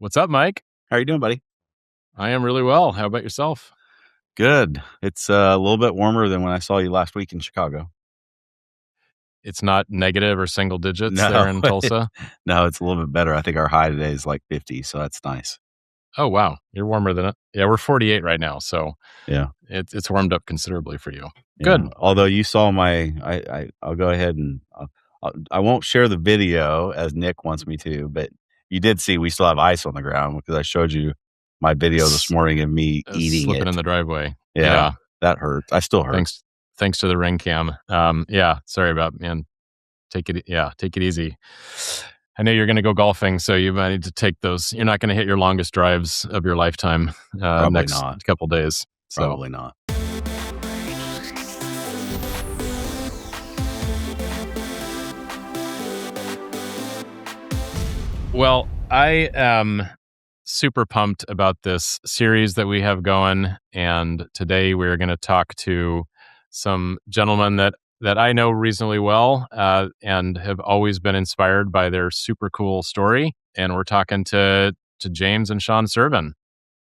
What's up, Mike? How are you doing, buddy? I am really well. How about yourself? Good. It's a little bit warmer than when I saw you last week in Chicago. It's not negative or single digits there No, in Tulsa? no, it's a little bit better. I think our high today is like 50, so that's nice. Oh, wow. You're warmer than it. Yeah, we're 48 right now, so Yeah, it's warmed up considerably for you. yeah. Good. Although you saw I'll go ahead and I won't share the video as Nick wants me to, but you did see we still have ice on the ground because I showed you my video this morning of me eating Slipping it. in the driveway. Yeah, that hurts. I still hurt. Thanks to the ring cam. Yeah, sorry about, man. Take it easy. I know you're going to go golfing, so you might need to take those. You're not going to hit your longest drives of your lifetime next not. couple days. So. Probably not. Well, I am super pumped about this series that we have going, and today we're going to talk to some gentlemen that I know reasonably well and have always been inspired by their super cool story. And we're talking to James and Sean Cerven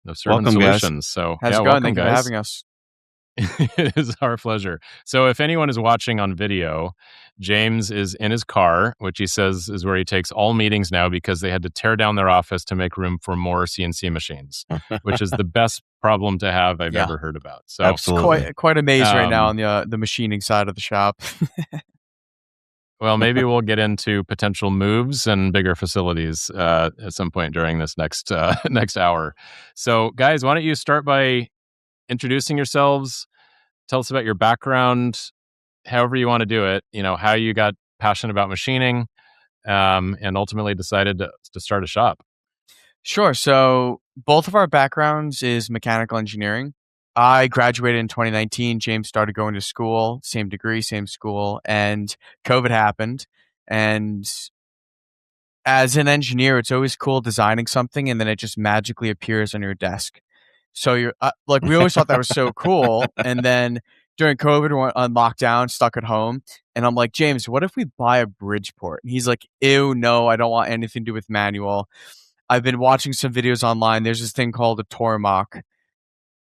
of Cerven Welcome, Solutions. guys. So how's it going? welcome, Thank you for guys. having us. It is our pleasure. So if anyone is watching on video, James is in his car, which he says is where he takes all meetings now because they had to tear down their office to make room for more CNC machines, which is the best problem to have I've ever heard about. So Absolutely. It's quite amazed right now on the machining side of the shop. Well, maybe we'll get into potential moves and bigger facilities at some point during this next hour. So guys, why don't you start by introducing yourselves, tell us about your background, however you want to do it, how you got passionate about machining, and ultimately decided to start a shop. Sure. So both of our backgrounds is mechanical engineering. I graduated in 2019. James started going to school, same degree, same school, and COVID happened. And as an engineer, it's always cool designing something and then it just magically appears on your desk. So you're we always thought that was so cool. And then during COVID, we were on lockdown, stuck at home. And I'm like, James, what if we buy a Bridgeport? And he's like, ew, no, I don't want anything to do with manual. I've been watching some videos online. There's this thing called a Tormach.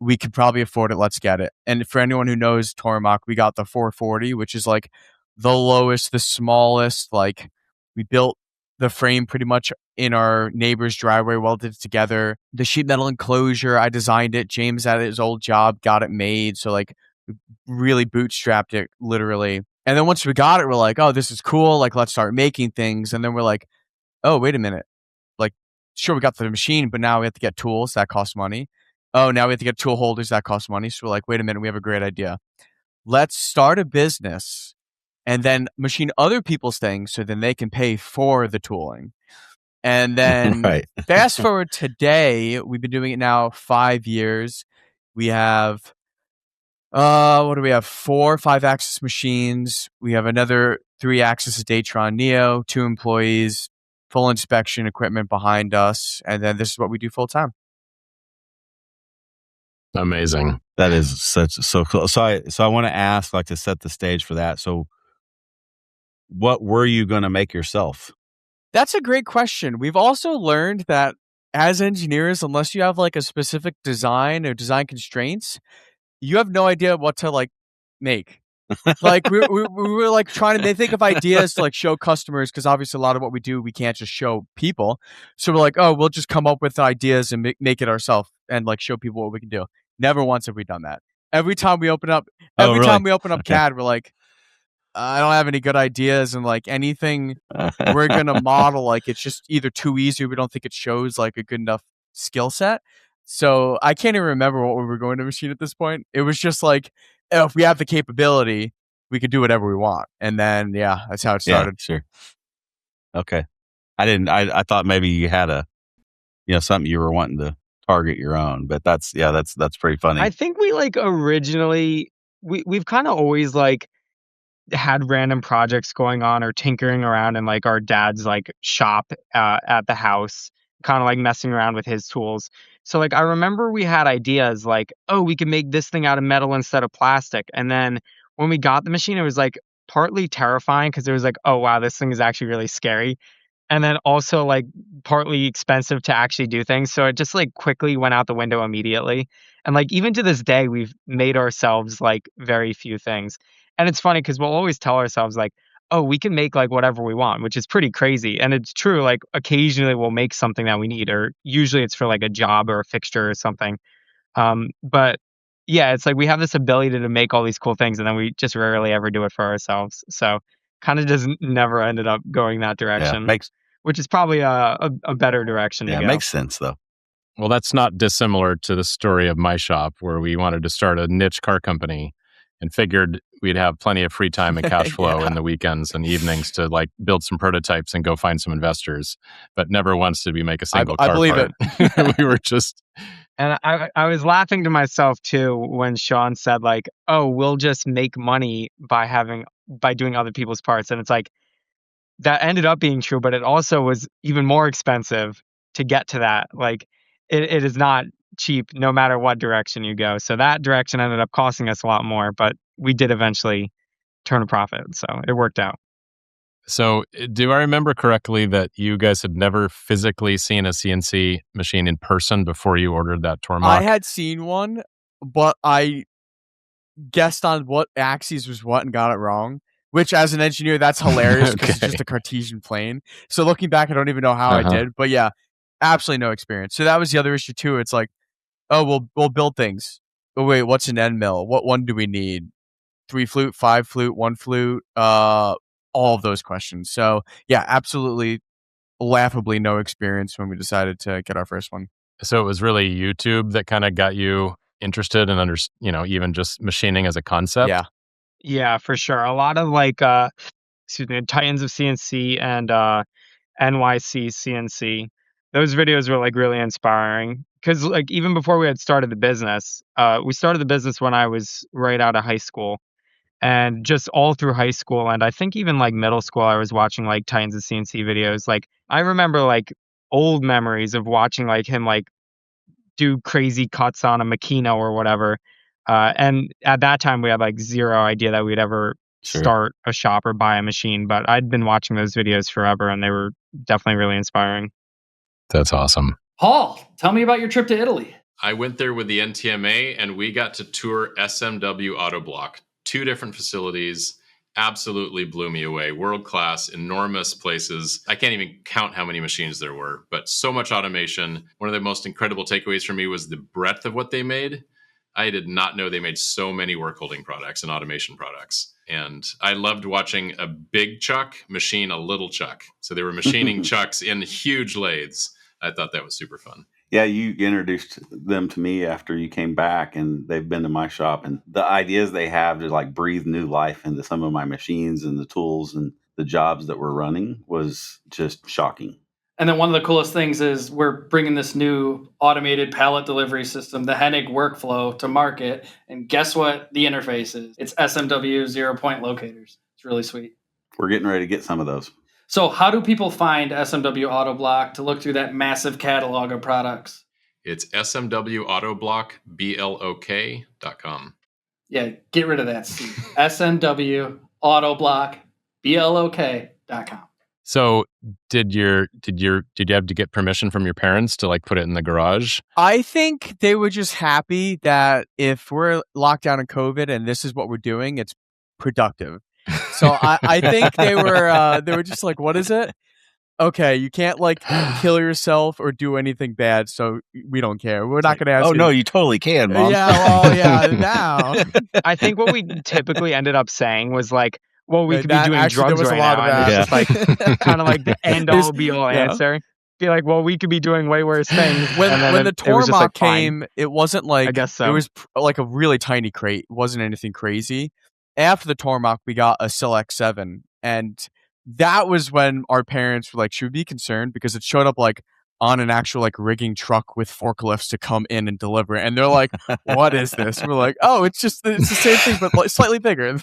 We could probably afford it. Let's get it. And for anyone who knows Tormach, we got the 440, which is like the lowest, the smallest. Like we built the frame pretty much in our neighbor's driveway, welded it together. The sheet metal enclosure, I designed it. James at his old job got it made. So like really bootstrapped it literally. And then once we got it, we're like, oh, this is cool. Like, let's start making things. And then we're like, oh, wait a minute. Like, sure, we got the machine, but now we have to get tools. That costs money. Oh, now we have to get tool holders. That costs money. So we're like, wait a minute. We have a great idea. Let's start a business and then machine other people's things so then they can pay for the tooling. And then fast forward today, we've been doing it now 5 years. We have, what do we have? 4 5-axis machines. We have another 3-axis Datron Neo, 2 employees, full inspection equipment behind us. And then this is what we do full time. Amazing. That is so cool. So I want to ask, like, to set the stage for that. So what were you going to make yourself? That's a great question. We've also learned that as engineers, unless you have like a specific design or design constraints, you have no idea what to like make. Like we were like trying to think of ideas to like show customers, because obviously a lot of what we do, we can't just show people. So we're like, oh, we'll just come up with ideas and make it ourselves and like show people what we can do. Never once have we done that. Every time we open up CAD, we're like, I don't have any good ideas, and like anything we're gonna model, like it's just either too easy or we don't think it shows like a good enough skill set. So I can't even remember what we were going to machine at this point. It was just like, if we have the capability, we could do whatever we want. And then that's how it started. Yeah, sure. Okay. I thought maybe you had something you were wanting to target your own, but that's pretty funny. I think we like originally we've kind of always like had random projects going on or tinkering around in like our dad's like shop at the house, kind of like messing around with his tools. So like I remember we had ideas like, oh, we can make this thing out of metal instead of plastic. And then when we got the machine, it was like partly terrifying because it was like, oh wow, this thing is actually really scary. and then also like partly expensive to actually do things. So it just like quickly went out the window immediately. And like even to this day, we've made ourselves like very few things. And it's funny because we'll always tell ourselves like, oh, we can make like whatever we want, which is pretty crazy. And it's true. Like occasionally we'll make something that we need, or usually it's for like a job or a fixture or something. But yeah, it's like we have this ability to make all these cool things, and then we just rarely ever do it for ourselves. So kind of just never ended up going that direction, which is probably a better direction to go. Yeah, it makes sense though. Well, that's not dissimilar to the story of my shop, where we wanted to start a niche car company and figured we'd have plenty of free time and cash flow in the weekends and evenings to like build some prototypes and go find some investors. But never once did we make a single car. I believe part. it. We were just... And I was laughing to myself too when Sean said like, "Oh, we'll just make money by doing other people's parts." And it's like that ended up being true, but it also was even more expensive to get to that. Like it is not cheap no matter what direction you go. So that direction ended up costing us a lot more, but we did eventually turn a profit. So it worked out. So do I remember correctly that you guys had never physically seen a CNC machine in person before you ordered that Tormach? I had seen one, but I guessed on what axis was what and got it wrong, which as an engineer, that's hilarious because it's just a Cartesian plane. So looking back, I don't even know how I did, but yeah, absolutely no experience. So that was the other issue too. It's like, oh, we'll build things. Oh wait, what's an end mill? What one do we need? 3 flute, 5 flute, 1 flute, all of those questions. So yeah, absolutely laughably no experience when we decided to get our first one. So it was really YouTube that kind of got you interested in even just machining as a concept? Yeah, for sure. A lot of like Titans of CNC and NYC CNC. Those videos were like really inspiring because like even before we had started the business, we started the business when I was right out of high school. And just all through high school, and I think even like middle school, I was watching like Titans of CNC videos. Like I remember like old memories of watching like him like do crazy cuts on a Makino or whatever. And at that time, we had like zero idea that we'd ever start a shop or buy a machine. But I'd been watching those videos forever, and they were definitely really inspiring. That's awesome. Paul, tell me about your trip to Italy. I went there with the NTMA, and we got to tour SMW Autoblok. 2 different facilities, absolutely blew me away. World-class, enormous places. I can't even count how many machines there were, but so much automation. One of the most incredible takeaways for me was the breadth of what they made. I did not know they made so many work holding products and automation products. And I loved watching a big chuck machine a little chuck. So they were machining chucks in huge lathes. I thought that was super fun. Yeah, you introduced them to me after you came back, and they've been to my shop. And the ideas they have to like breathe new life into some of my machines and the tools and the jobs that we're running was just shocking. And then one of the coolest things is we're bringing this new automated pallet delivery system, the Hennig workflow, to market. And guess what the interface is? It's SMW 0-point locators. It's really sweet. We're getting ready to get some of those. So how do people find SMW Autoblok to look through that massive catalog of products? It's SMW Autoblok, BLOK.com. Yeah, get rid of that C. SMW Autoblok, BLOK.com. So did you have to get permission from your parents to like put it in the garage? I think they were just happy that if we're locked down in COVID and this is what we're doing, it's productive. So I think they were just like, what is it? Okay, you can't like kill yourself or do anything bad, so we don't care. We're not going to ask you. Oh, no, you totally can, Mom. Yeah, well, yeah, now. I think what we typically ended up saying was like, well, we could be doing drugs there was right a lot now. Of And that. it's just like kind of like the end all be all answer. Be like, well, we could be doing way worse things. When the Tormach came, it wasn't like, I guess so. It was like a really tiny crate. It wasn't anything crazy. After the Tormach, we got a Select 7, and that was when our parents were like, should we be concerned? Because it showed up like on an actual like rigging truck with forklifts to come in and deliver it. And they're like, what is this? And we're like, oh, it's the same thing, but like slightly bigger.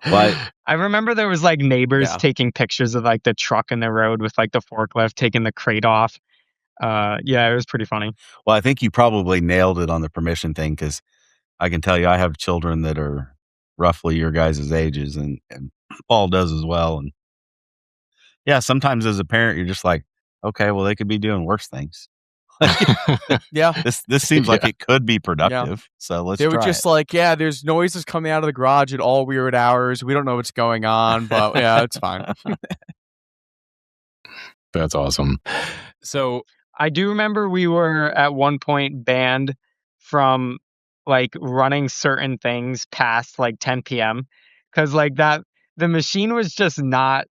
I remember there was like neighbors taking pictures of like the truck in the road with like the forklift taking the crate off. Yeah, it was pretty funny. Well, I think you probably nailed it on the permission thing, because I can tell you I have children that are roughly your guys' ages, and Paul does as well. And sometimes as a parent, you're just like, okay, well, they could be doing worse things. Yeah. This seems like it could be productive. So let's They were try just it. like, yeah, there's noises coming out of the garage at all weird hours. We don't know what's going on, but yeah, it's fine. That's awesome. So I do remember we were at one point banned from like running certain things past like 10 p.m. because like that the machine was just not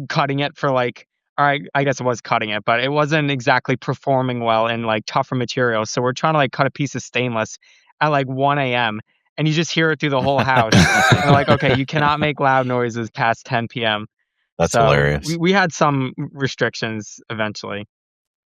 cutting it for like, all right, I guess it was cutting it, but it wasn't exactly performing well in like tougher materials. So we're trying to like cut a piece of stainless at like 1 a.m. and you just hear it through the whole house. And they're like, okay, you cannot make loud noises past 10 p.m. That's So hilarious. we had some restrictions eventually.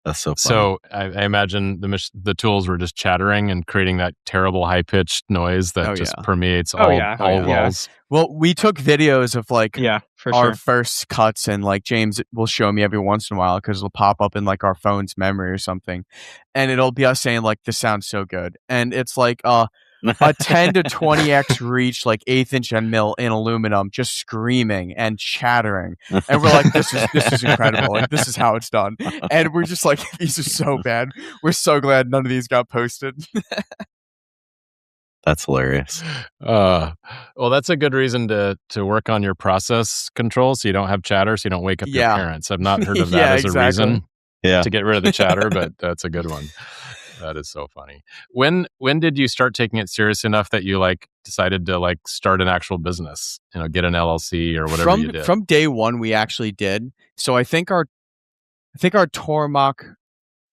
That's so funny. So I imagine the tools were just chattering and creating that terrible high pitched noise that permeates all walls. Well, we took videos of like for our sure. first cuts, and like James will show me every once in a while because it'll pop up in like our phone's memory or something, and it'll be us saying like, "This sounds so good," and it's like a 10 to 20x reach, like 1/8 inch end mill in aluminum, just screaming and chattering, and we're like, "This is incredible! Like this is how it's done," and we're just like, "These are so bad." We're so glad none of these got posted. That's hilarious. Well, that's a good reason to work on your process control so you don't have chatter, so you don't wake up your parents. I've not heard of that as a reason to get rid of the chatter, but that's a good one. That is so funny. When did you start taking it serious enough that you like decided to like start an actual business? Get an LLC or whatever you did. From day one, we actually did. So I think our Tormach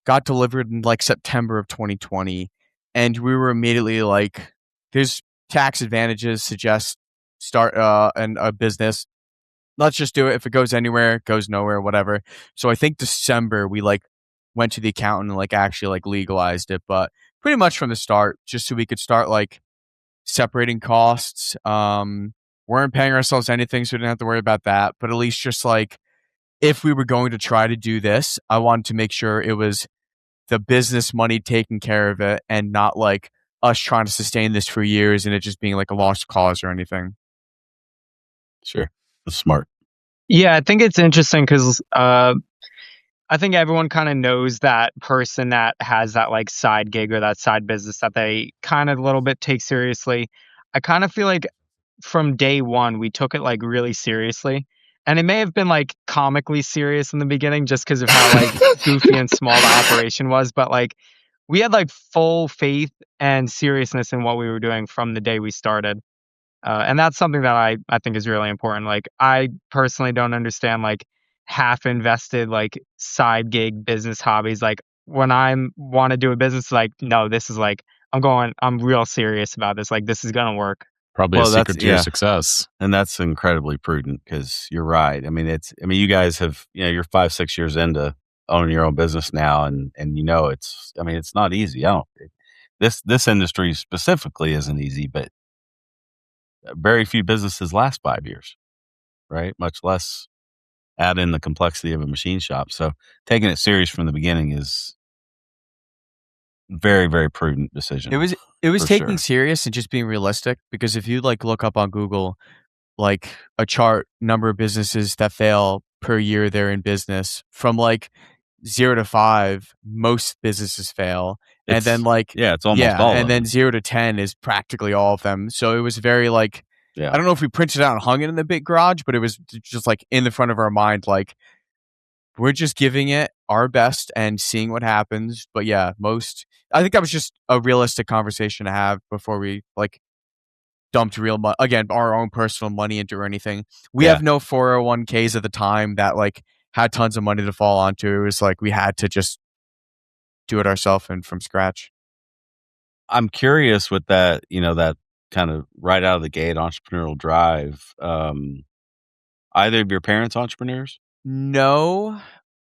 got delivered in like September of 2020, and we were immediately like, "There's tax advantages. Suggest start a business. Let's just do it. If it goes anywhere, it goes nowhere, whatever." So I think December we like went to the accountant and like actually like legalized it, but pretty much from the start, just so we could start like separating costs. Weren't paying ourselves anything, so we didn't have to worry about that. But at least just like if we were going to try to do this, I wanted to make sure it was the business money taking care of it and not like us trying to sustain this for years and it just being like a lost cause or anything. Sure. That's smart. Yeah, I think it's interesting because I think everyone kind of knows that person that has that like side gig or that side business that they kind of a little bit take seriously. I kind of feel like from day one, we took it like really seriously. And it may have been like comically serious in the beginning just because of how like goofy and small the operation was. But like we had like full faith and seriousness in what we were doing from the day we started. And that's something that I think is really important. Like I personally don't understand like half invested like side gig business hobbies. Like when I want to do a business, like no, this is like I'm real serious about this. Like this is gonna work. Probably a secret to your success. And that's incredibly prudent because you're right. I mean, you guys have, you're 5-6 years into owning your own business now, and it's not easy. This industry specifically isn't easy, but very few businesses last 5 years, right? Much less add in the complexity of a machine shop. So taking it serious from the beginning is very, very prudent decision. It was taking serious and just being realistic, because if you like look up on Google like a chart, number of businesses that fail per year they're in business, from like 0 to 5, most businesses fail. And then like it's almost all. And then 0 to 10 is practically all of them. So it was very like I don't know if we printed it out and hung it in the big garage, but it was just like in the front of our mind, like we're just giving it our best and seeing what happens. But yeah, I think that was just a realistic conversation to have before we like dumped our own personal money into or anything. We have no 401ks at the time that like had tons of money to fall onto. It was like we had to just do it ourselves and from scratch. I'm curious with that, that kind of right out of the gate entrepreneurial drive. Either of your parents entrepreneurs? No,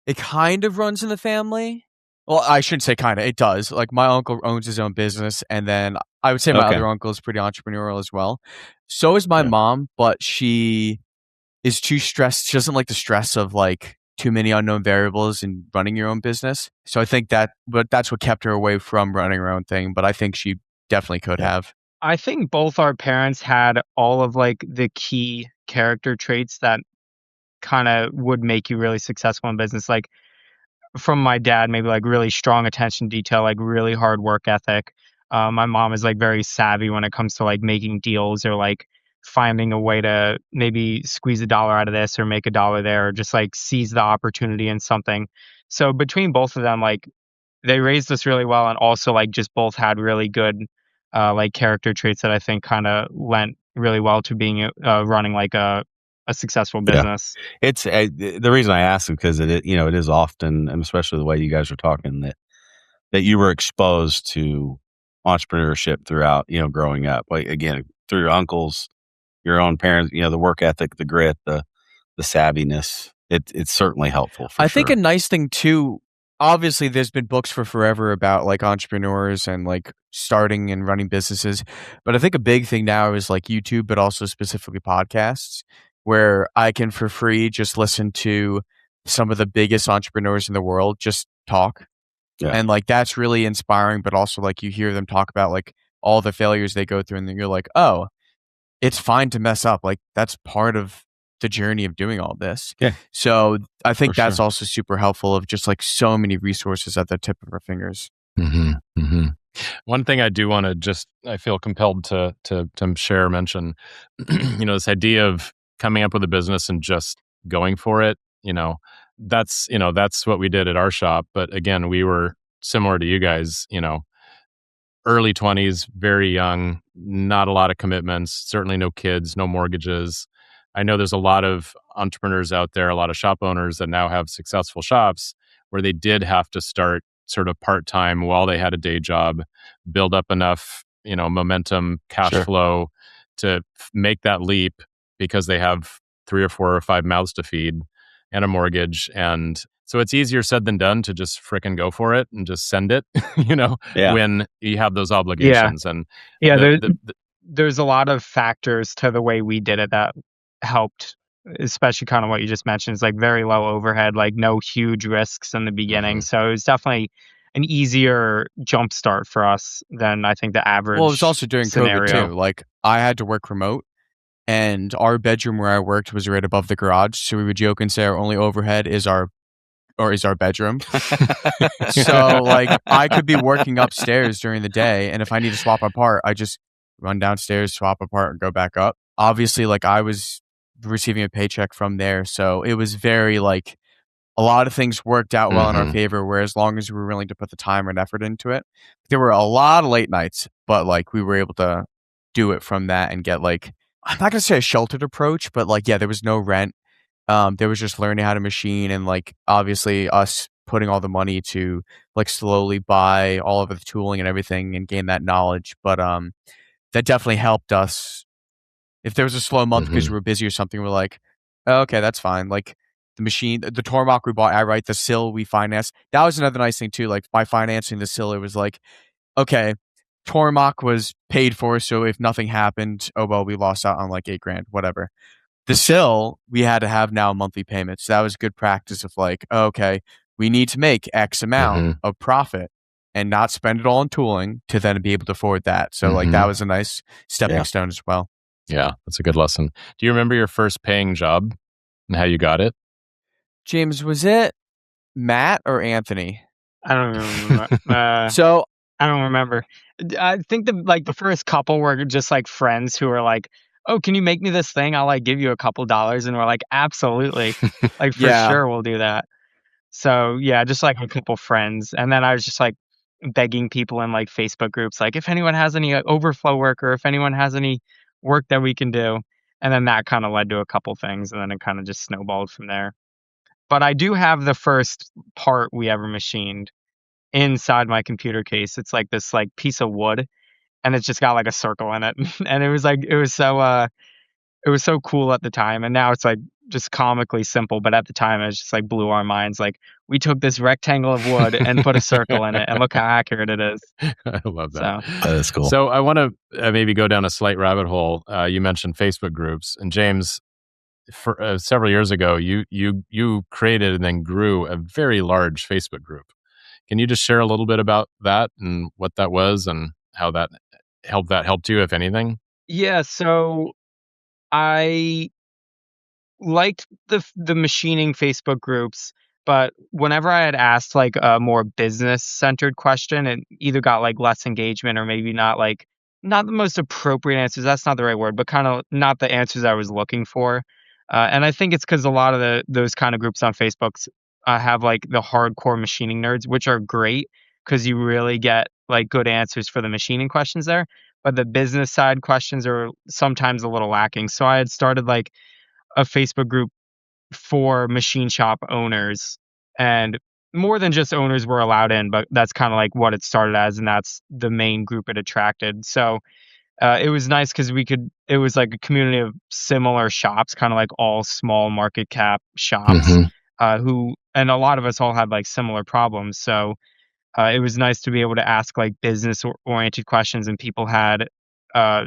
it kind of runs in the family. Well, I shouldn't say kind of. It does. Like my uncle owns his own business, and then I would say my other uncle is pretty entrepreneurial as well. So is my mom, but she is too stressed. She doesn't like the stress of like too many unknown variables in running your own business. So I think that's what kept her away from running her own thing. But I think she definitely could have. I think both our parents had all of like the key character traits that kind of would make you really successful in business. Like from my dad, maybe like really strong attention to detail, like really hard work ethic. My mom is like very savvy when it comes to like making deals or like finding a way to maybe squeeze $1 out of this or make $1 there, or just like seize the opportunity in something. So between both of them, like they raised us really well, and also like just both had really good like character traits that I think kind of lent really well to being running like a successful business. It's the reason I ask is because it is often, and especially the way you guys are talking, that you were exposed to entrepreneurship throughout growing up, like again through your uncles, your own parents, the work ethic, the grit, the savviness. It's certainly helpful. I think a nice thing too, obviously there's been books for forever about like entrepreneurs and like starting and running businesses, but I think a big thing now is like YouTube, but also specifically podcasts, where I can for free just listen to some of the biggest entrepreneurs in the world just talk. Yeah. And like that's really inspiring, but also like you hear them talk about like all the failures they go through, and then you're like, oh, it's fine to mess up. Like that's part of the journey of doing all this. Yeah. So I think For that's sure. also super helpful, of just like so many resources at the tip of our fingers. One thing I do want to I feel compelled to mention, this idea of coming up with a business and just going for it. That's what we did at our shop. But again, we were similar to you guys, early 20s, very young, not a lot of commitments, certainly no kids, no mortgages. I know there's a lot of entrepreneurs out there, a lot of shop owners that now have successful shops where they did have to start sort of part-time while they had a day job, build up enough, momentum, cash flow to make that leap, because they have 3 or 4 or 5 mouths to feed and a mortgage. And so it's easier said than done to just fricking go for it and just send it, when you have those obligations. And there's a lot of factors to the way we did it that helped, especially kind of what you just mentioned. Is like very low overhead, like no huge risks in the beginning. So it was definitely an easier jump start for us than I think the average. Well, it was also during scenario. COVID too. Like I had to work remote, and our bedroom where I worked was right above the garage. So we would joke and say our only overhead is our bedroom. So like I could be working upstairs during the day, and if I need to swap a part, I just run downstairs, swap a part, and go back up. Obviously, like I was receiving a paycheck from there, so it was very like a lot of things worked out well in our favor, where as long as we were willing to put the time and effort into it. There were a lot of late nights, but like we were able to do it from that and get like, I'm not gonna say a sheltered approach, but like there was no rent. There was just learning how to machine, and like obviously us putting all the money to like slowly buy all of the tooling and everything and gain that knowledge. But that definitely helped us. If there was a slow month because we were busy or something, we're like, oh, okay, that's fine. Like the machine, the Tormach we bought outright, the sill we financed. That was another nice thing too. Like by financing the sill, it was like, okay, Tormach was paid for, so if nothing happened, oh well, we lost out on like $8,000, whatever. The sill, we had to have now monthly payments. So that was good practice of like, okay, we need to make X amount of profit and not spend it all on tooling to then be able to afford that. So like that was a nice stepping stone as well. Yeah, that's a good lesson. Do you remember your first paying job and how you got it? James, was it Matt or Anthony? I don't remember. So I don't remember. I think the first couple were just like friends who were like, oh, can you make me this thing? I'll like give you a couple dollars. And we're like, absolutely. Like for sure we'll do that. So yeah, just like a couple friends. And then I was just like begging people in like Facebook groups, like if anyone has any overflow work, or if anyone has any work that we can do. And then that kind of led to a couple things, and then it kind of just snowballed from there. But I do have the first part we ever machined inside my computer case. It's like this like piece of wood, and it's just got like a circle in it. And it was so cool at the time. And now it's like just comically simple, but at the time it just like blew our minds. Like we took this rectangle of wood and put a circle in it, and look how accurate it is. I love that. So, that is cool. So I want to maybe go down a slight rabbit hole. You mentioned Facebook groups, and James, for several years ago, you created and then grew a very large Facebook group. Can you just share a little bit about that and what that was and how that helped you, if anything? yeah. So I liked the machining Facebook groups, but whenever I had asked like a more business centered question, it either got like less engagement or maybe not the most appropriate answers. That's not the right word, but kind of not the answers I was looking for. And I think it's because a lot of those kind of groups on Facebook have like the hardcore machining nerds, which are great because you really get like good answers for the machining questions there. But the business side questions are sometimes a little lacking. So I had started like a Facebook group for machine shop owners, and more than just owners were allowed in, but that's kind of like what it started as, and that's the main group it attracted. So it was nice because it was like a community of similar shops, kind of like all small market cap shops, and a lot of us all had like similar problems. So it was nice to be able to ask like business oriented questions, and people had uh,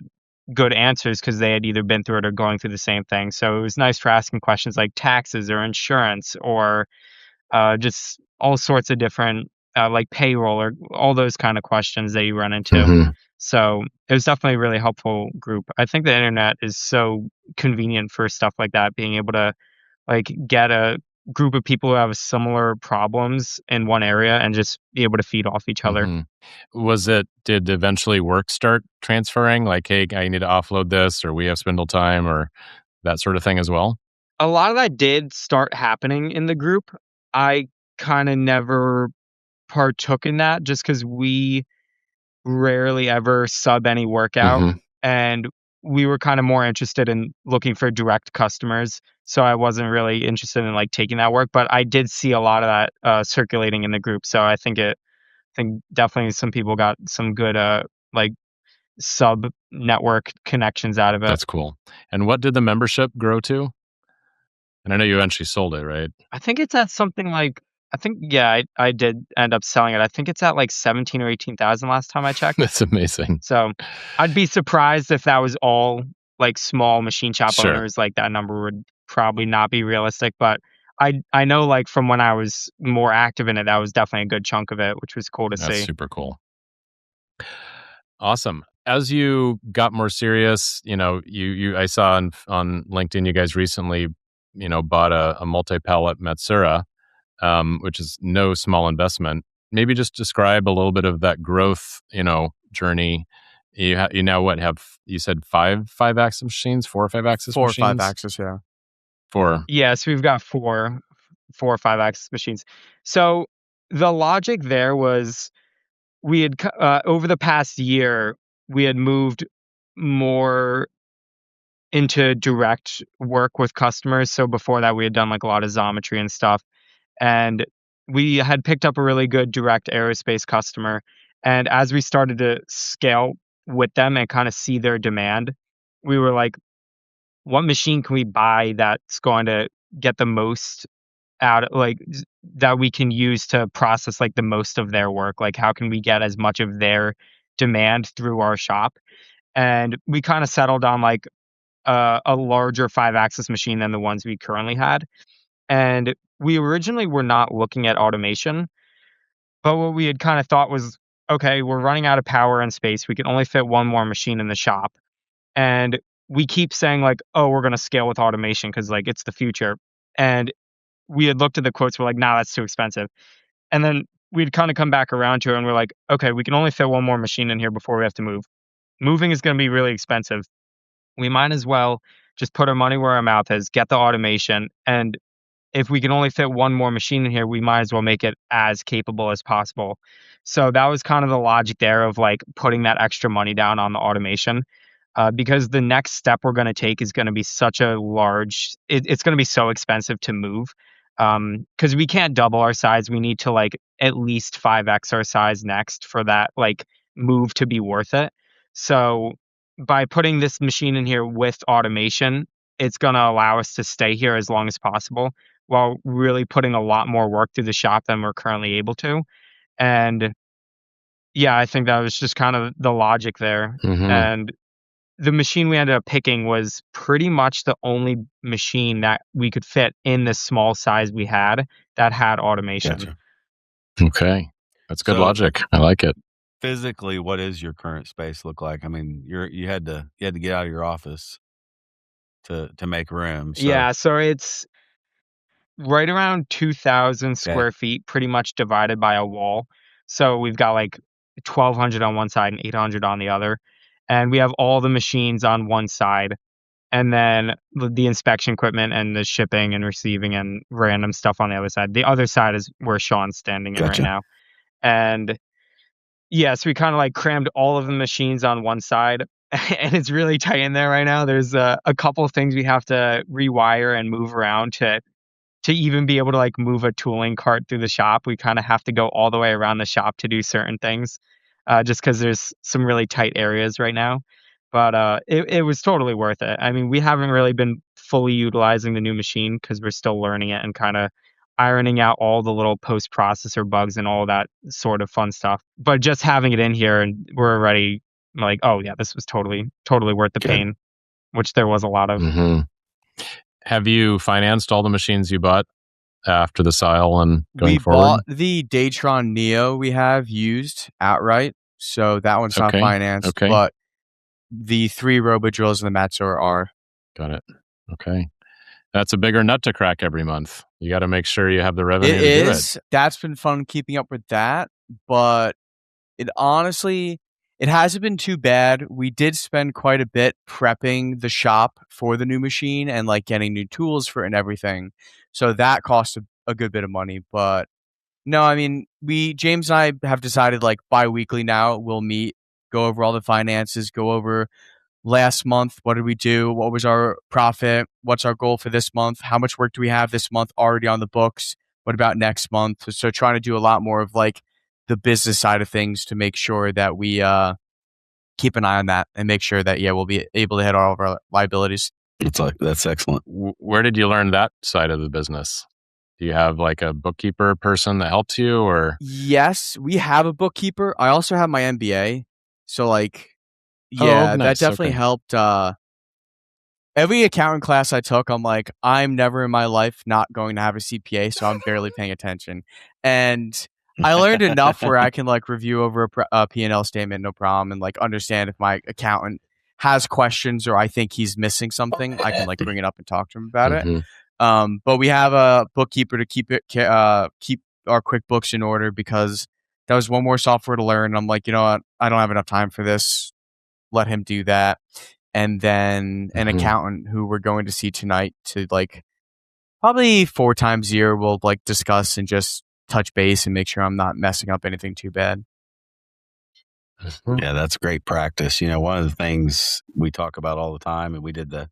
good answers because they had either been through it or going through the same thing. So it was nice for asking questions like taxes or insurance or just all sorts of different like payroll or all those kind of questions that you run into. So it was definitely a really helpful group. I think the internet is so convenient for stuff like that, being able to like get a group of people who have similar problems in one area and just be able to feed off each other. Did eventually work start transferring? Like, hey, I need to offload this, or we have spindle time, or that sort of thing as well? A lot of that did start happening in the group. I kind of never partook in that just because we rarely ever sub any work out. And we were kind of more interested in looking for direct customers. So I wasn't really interested in like taking that work, but I did see a lot of that circulating in the group. So I think definitely some people got some good like sub network connections out of it. That's cool. And what did the membership grow to? And I know you eventually sold it, right? I think it's at something like I did end up selling it. I think it's at like 17 or 18,000 last time I checked. That's amazing. So I'd be surprised if that was all like small machine shop owners. Like that number would probably not be realistic, but I know like from when I was more active in it, that was definitely a good chunk of it, which was cool to see. That's super cool. Awesome. As you got more serious, I saw on LinkedIn, you guys recently, bought a multi-pallet Matsura, which is no small investment. Maybe just describe a little bit of that growth, journey. You now you said five axis machines, 4 or 5 axis machines? 4 or 5 axis, yeah. 4. Yes, we've got 4 or 5 axis machines. So the logic there was we had over the past year, we had moved more into direct work with customers. So before that, we had done like a lot of Xometry and stuff. And we had picked up a really good direct aerospace customer. And as we started to scale with them and kind of see their demand, we were like, what machine can we buy that's going to get the most out, like that we can use to process like the most of their work? Like, how can we get as much of their demand through our shop? And we kind of settled on like a larger 5-axis machine than the ones we currently had. And we originally were not looking at automation, but what we had kind of thought was, okay, we're running out of power and space. We can only fit one more machine in the shop. And we keep saying like, oh, we're going to scale with automation because like it's the future. And we had looked at the quotes. We're like, nah, that's too expensive. And then we'd kind of come back around to it and we're like, okay, we can only fit one more machine in here before we have to move. Moving is going to be really expensive. We might as well just put our money where our mouth is, get the automation. And if we can only fit one more machine in here, we might as well make it as capable as possible. So that was kind of the logic there of like putting that extra money down on the automation. Because the next step we're going to take is going to be such a large, it's going to be so expensive to move. Because we can't double our size. We need to like at least 5x our size next for that like move to be worth it. So by putting this machine in here with automation, it's going to allow us to stay here as long as possible while really putting a lot more work through the shop than we're currently able to. And yeah, I think that was just kind of the logic there. And the machine we ended up picking was pretty much the only machine that we could fit in the small size we had that had automation. Gotcha. Okay. That's good logic. I like it. Physically, what does your current space look like? I mean, you had to get out of your office to make room. So Yeah, so it's right around 2,000 okay, square feet, pretty much divided by a wall. So we've got like 1,200 on one side and 800 on the other. And we have all the machines on one side, and then the inspection equipment and the shipping and receiving and random stuff on the other side. The other side is where Sean's standing in right gotcha. now. And yes, we kind of like crammed all of the machines on one side, and it's really tight in there right now. There's a couple of things we have to rewire and move around to even be able to like move a tooling cart through the shop. We kind of have to go all the way around the shop to do certain things, just because there's some really tight areas right now. But it was totally worth it. I mean, we haven't really been fully utilizing the new machine because we're still learning it and kind of ironing out all the little post processor bugs and all that sort of fun stuff. But just having it in here, and we're already like, oh yeah, this was totally worth the Good. pain, which there was a lot of. Mm-hmm. Have you financed all the machines you bought after the sale and going forward? We bought the Datron Neo we have used outright, so that one's not Okay, financed. okay. But the 3 robo drills and the Matzo are. Got it. Okay. That's a bigger nut to crack every month. You got to make sure you have the revenue It to do it. is. That's been fun keeping up with that, but it honestly, it hasn't been too bad. We did spend quite a bit prepping the shop for the new machine and like getting new tools for it and everything. So that cost a good bit of money. But no, I mean, James and I have decided like bi-weekly now we'll meet, go over all the finances, go over last month, what did we do? What was our profit? What's our goal for this month? How much work do we have this month already on the books? What about next month? So trying to do a lot more of like the business side of things to make sure that we keep an eye on that and make sure that we'll be able to hit all of our liabilities. That's excellent. Where did you learn that side of the business? Do you have like a bookkeeper person that helps you, or? Yes, we have a bookkeeper. I also have my MBA. So like, nice. that definitely helped. Every accounting class I took, I'm like, I'm never in my life not going to have a CPA, so I'm barely paying attention. And I learned enough where I can like review over a P&L statement, no problem, and like understand if my accountant has questions or I think he's missing something, I can like bring it up and talk to him about it. But we have a bookkeeper to keep our QuickBooks in order because that was one more software to learn. I'm like, you know what? I don't have enough time for this. Let him do that. And then an accountant who we're going to see tonight to like probably 4 times a year we'll like discuss and just touch base and make sure I'm not messing up anything too bad. Yeah, that's great practice. You know, one of the things we talk about all the time, and we did the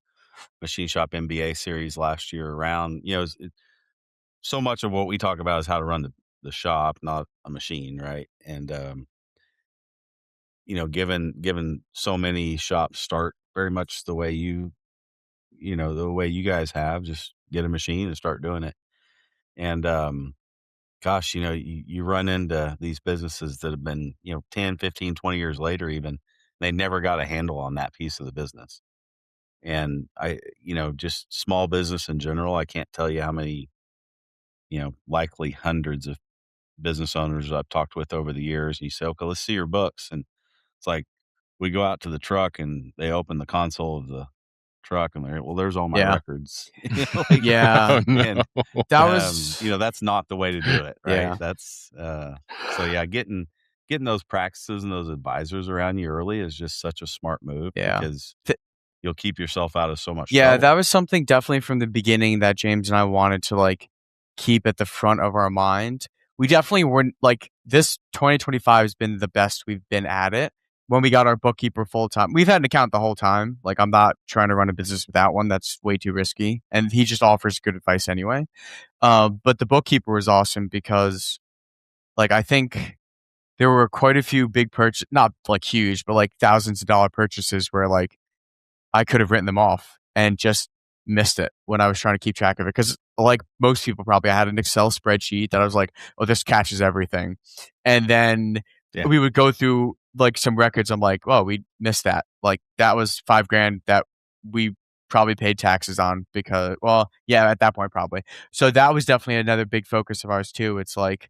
Machine Shop MBA series last year around, you know, so much of what we talk about is how to run the shop, not a machine, right? And, you know, given so many shops start very much the way the way you guys have, just get a machine and start doing it. And, gosh, you know, you run into these businesses that have been, 10, 15, 20 years later, even they never got a handle on that piece of the business. And just small business in general, I can't tell you how many, likely hundreds of business owners I've talked with over the years. And you say, okay, let's see your books. And it's like, we go out to the truck and they open the console of the truck and they're, well, there's all my records. Yeah. Oh, no. And, That was, that's not the way to do it. Right. Yeah. That's, getting those practices and those advisors around you early is just such a smart move because you'll keep yourself out of so much trouble. That was something definitely from the beginning that James and I wanted to like keep at the front of our mind. We definitely weren't like this 2025 has been the best we've been at it. When we got our bookkeeper full time, we've had an account the whole time. Like I'm not trying to run a business without one. That's way too risky. And he just offers good advice anyway. But the bookkeeper was awesome because like, I think there were quite a few big purchases, not like huge, but like thousands of dollar purchases where like I could have written them off and just missed it when I was trying to keep track of it. Because like most people probably, I had an Excel spreadsheet that I was like, oh, this catches everything. And then we would go through like some records. I'm like, oh, we missed that. Like that was $5,000 that we probably paid taxes on because, at that point probably. So that was definitely another big focus of ours too. It's like,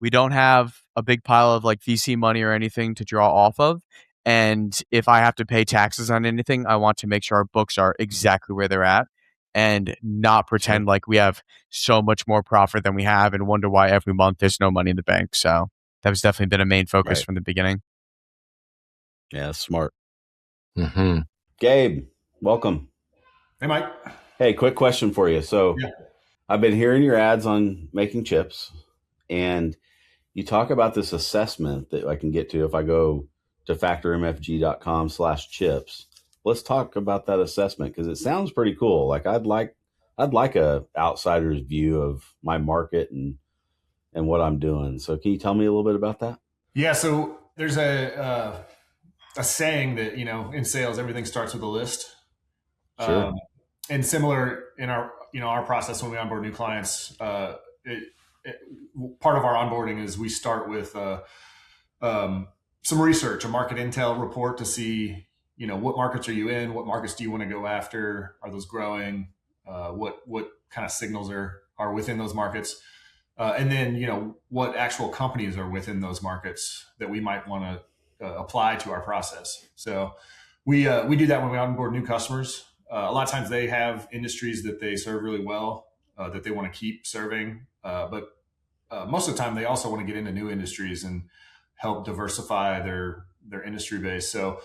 we don't have a big pile of like VC money or anything to draw off of. And if I have to pay taxes on anything, I want to make sure our books are exactly where they're at and not pretend like we have so much more profit than we have and wonder why every month there's no money in the bank. So that has definitely been a main focus from the beginning. Yeah, smart. Mm-hmm. Gabe, welcome. Hey, Mike. Hey, quick question for you. So I've been hearing your ads on MakingChips, and you talk about this assessment that I can get to if I go to factormfg.com/chips. Let's talk about that assessment because it sounds pretty cool. Like I'd like a outsider's view of my market and what I'm doing. So can you tell me a little bit about that? Yeah. So there's a saying that, in sales, everything starts with a list. Sure. And similar in our process when we onboard new clients, part of our onboarding is we start with some research, a market intel report to see, what markets are you in? What markets do you want to go after? Are those growing? What kind of signals are within those markets? And then, what actual companies are within those markets that we might want to apply to our process. So we do that when we onboard new customers. A lot of times they have industries that they serve really well, that they want to keep serving. But most of the time they also want to get into new industries and help diversify their industry base. So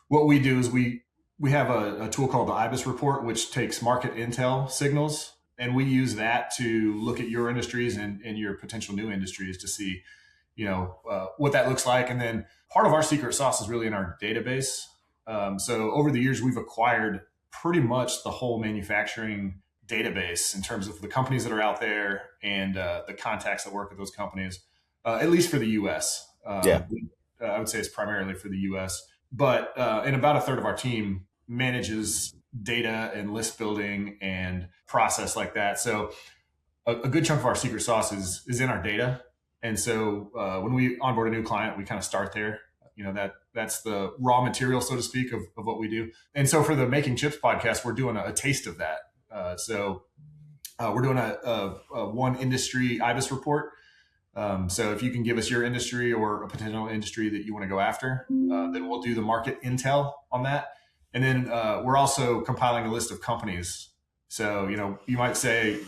what we do is we have a tool called the IBIS report, which takes market intel signals, and we use that to look at your industries and your potential new industries to see, what that looks like. And then part of our secret sauce is really in our database. So over the years, we've acquired pretty much the whole manufacturing database in terms of the companies that are out there and the contacts that work at those companies, at least for the U.S. I would say it's primarily for the U.S. But and about a third of our team manages data and list building and process like that. So a good chunk of our secret sauce is in our data. And so when we onboard a new client, we kind of start there. That's the raw material, so to speak, of what we do. And so for the Making Chips podcast, we're doing a taste of that. So we're doing a one industry IBIS report. So if you can give us your industry or a potential industry that you want to go after, then we'll do the market intel on that. And then we're also compiling a list of companies. So, you might say,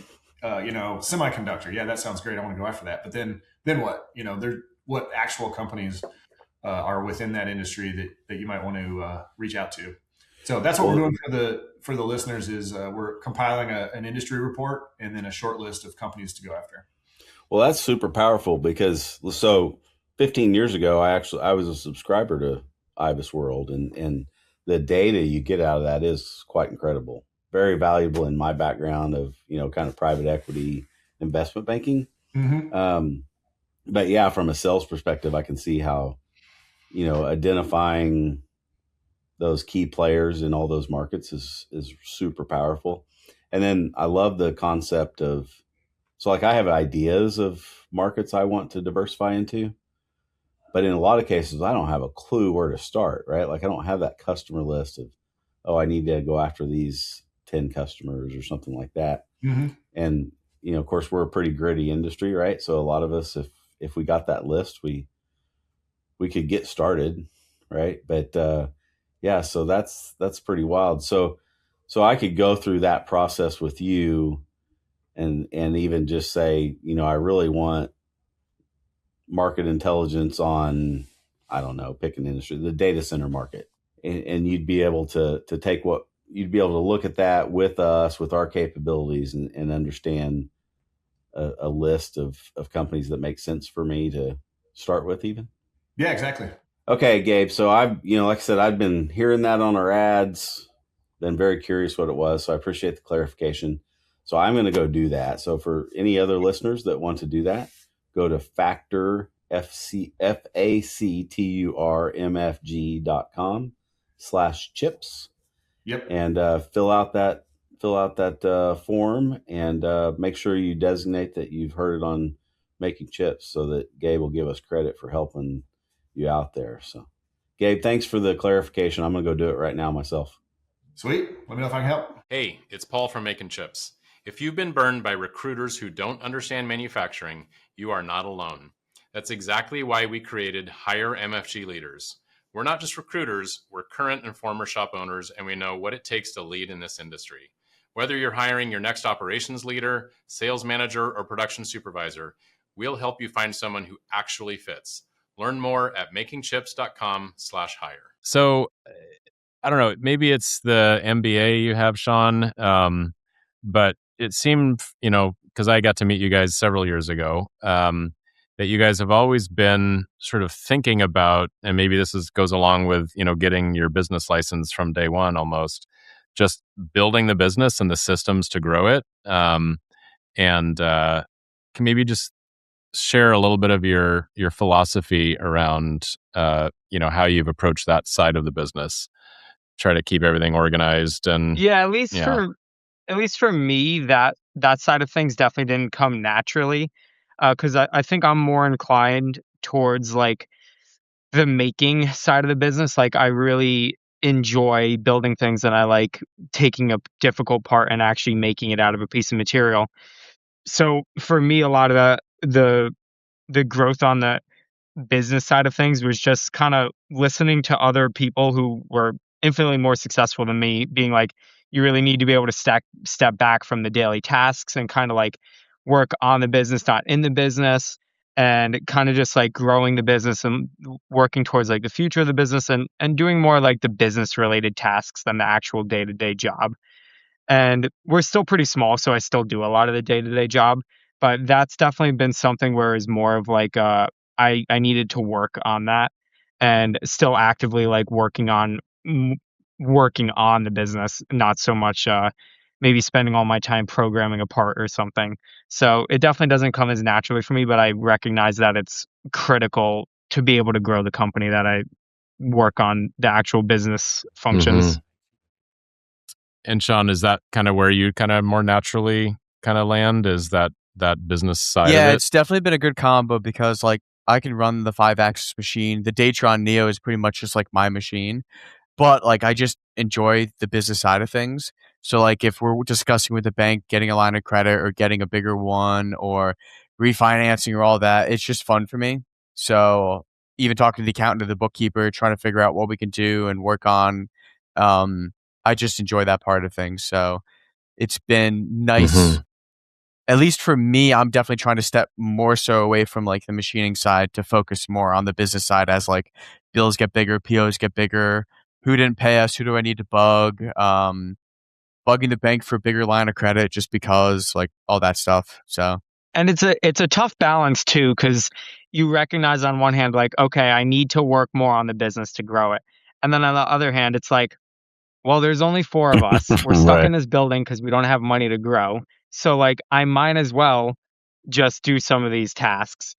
semiconductor. Yeah, that sounds great. I want to go after that. But then what? What actual companies are within that industry that you might want to reach out to. So that's what we're doing for the listeners is we're compiling an industry report and then a short list of companies to go after. Well, that's super powerful because 15 years ago, I was a subscriber to IBIS World, and the data you get out of that is quite incredible. Very valuable in my background of, kind of private equity investment banking. Mm-hmm. But yeah, from a sales perspective, I can see how, identifying those key players in all those markets is super powerful. And then I love the concept of, so like I have ideas of markets I want to diversify into, but in a lot of cases, I don't have a clue where to start, right? Like I don't have that customer list of, I need to go after these 10 customers or something like that. Mm-hmm. And, of course, we're a pretty gritty industry, right? So a lot of us, if we got that list, we could get started, right? But so that's pretty wild. So I could go through that process with you and even just say, I really want market intelligence on, I don't know, pick an industry, the data center market. And you'd be able to take you'd be able to look at that with us, with our capabilities and understand a list of companies that make sense for me to start with even. Yeah, exactly. Okay, Gabe. So I've, like I said, I've been hearing that on our ads, been very curious what it was. So I appreciate the clarification. So I'm going to go do that. So for any other listeners that want to do that, go to Factur, FacturMFG.com/chips. Yep. And fill out that form and make sure you designate that you've heard it on Making Chips so that Gabe will give us credit for helping you out there. So Gabe, thanks for the clarification. I'm going to go do it right now myself. Sweet. Let me know if I can help. Hey, it's Paul from MakingChips. If you've been burned by recruiters who don't understand manufacturing, you are not alone. That's exactly why we created Hire MFG Leaders. We're not just recruiters, we're current and former shop owners, and we know what it takes to lead in this industry. Whether you're hiring your next operations leader, sales manager, or production supervisor, we'll help you find someone who actually fits. Learn more at makingchips.com/hire. So, I don't know, maybe it's the MBA you have, Sean, but it seemed, because I got to meet you guys several years ago, that you guys have always been sort of thinking about, and maybe this goes along with, getting your business license from day one almost, just building the business and the systems to grow it. And can maybe just share a little bit of your philosophy around, how you've approached that side of the business, try to keep everything organized and Yeah, at least for me, that side of things definitely didn't come naturally, because I think I'm more inclined towards like the making side of the business. Like I really enjoy building things, and I like taking a difficult part and actually making it out of a piece of material. So for me, a lot of the growth on the business side of things was just kind of listening to other people who were infinitely more successful than me, being like, you really need to be able to step back from the daily tasks and kind of like work on the business, not in the business, and kind of just like growing the business and working towards like the future of the business, and doing more like the business related tasks than the actual day-to-day job. And we're still pretty small, so I still do a lot of the day-to-day job, but that's definitely been something where it's more of like I needed to work on that, and still actively like working on the business, not so much maybe spending all my time programming a part or something. So it definitely doesn't come as naturally for me, but I recognize that it's critical to be able to grow the company, that I work on the actual business functions. Mm-hmm. And Sean, is that kind of where you kind of more naturally kind of land? Is that business side of it? Yeah, it's definitely been a good combo because like I can run the 5-axis machine. The Datron Neo is pretty much just like my machine, but like I just enjoy the business side of things. So like if we're discussing with the bank getting a line of credit or getting a bigger one or refinancing or all that, it's just fun for me. So even talking to the accountant or the bookkeeper, trying to figure out what we can do and work on, I just enjoy that part of things. So it's been nice. Mm-hmm. At least for me, I'm definitely trying to step more so away from like the machining side to focus more on the business side as like bills get bigger, POs get bigger. Who didn't pay us? Who do I need to bug? Bugging the bank for a bigger line of credit just because like all that stuff. So, and it's a tough balance too, because you recognize on one hand, like, okay, I need to work more on the business to grow it. And then on the other hand, it's like, well, there's only 4 of us. We're stuck in this building because we don't have money to grow. So like, I might as well just do some of these tasks.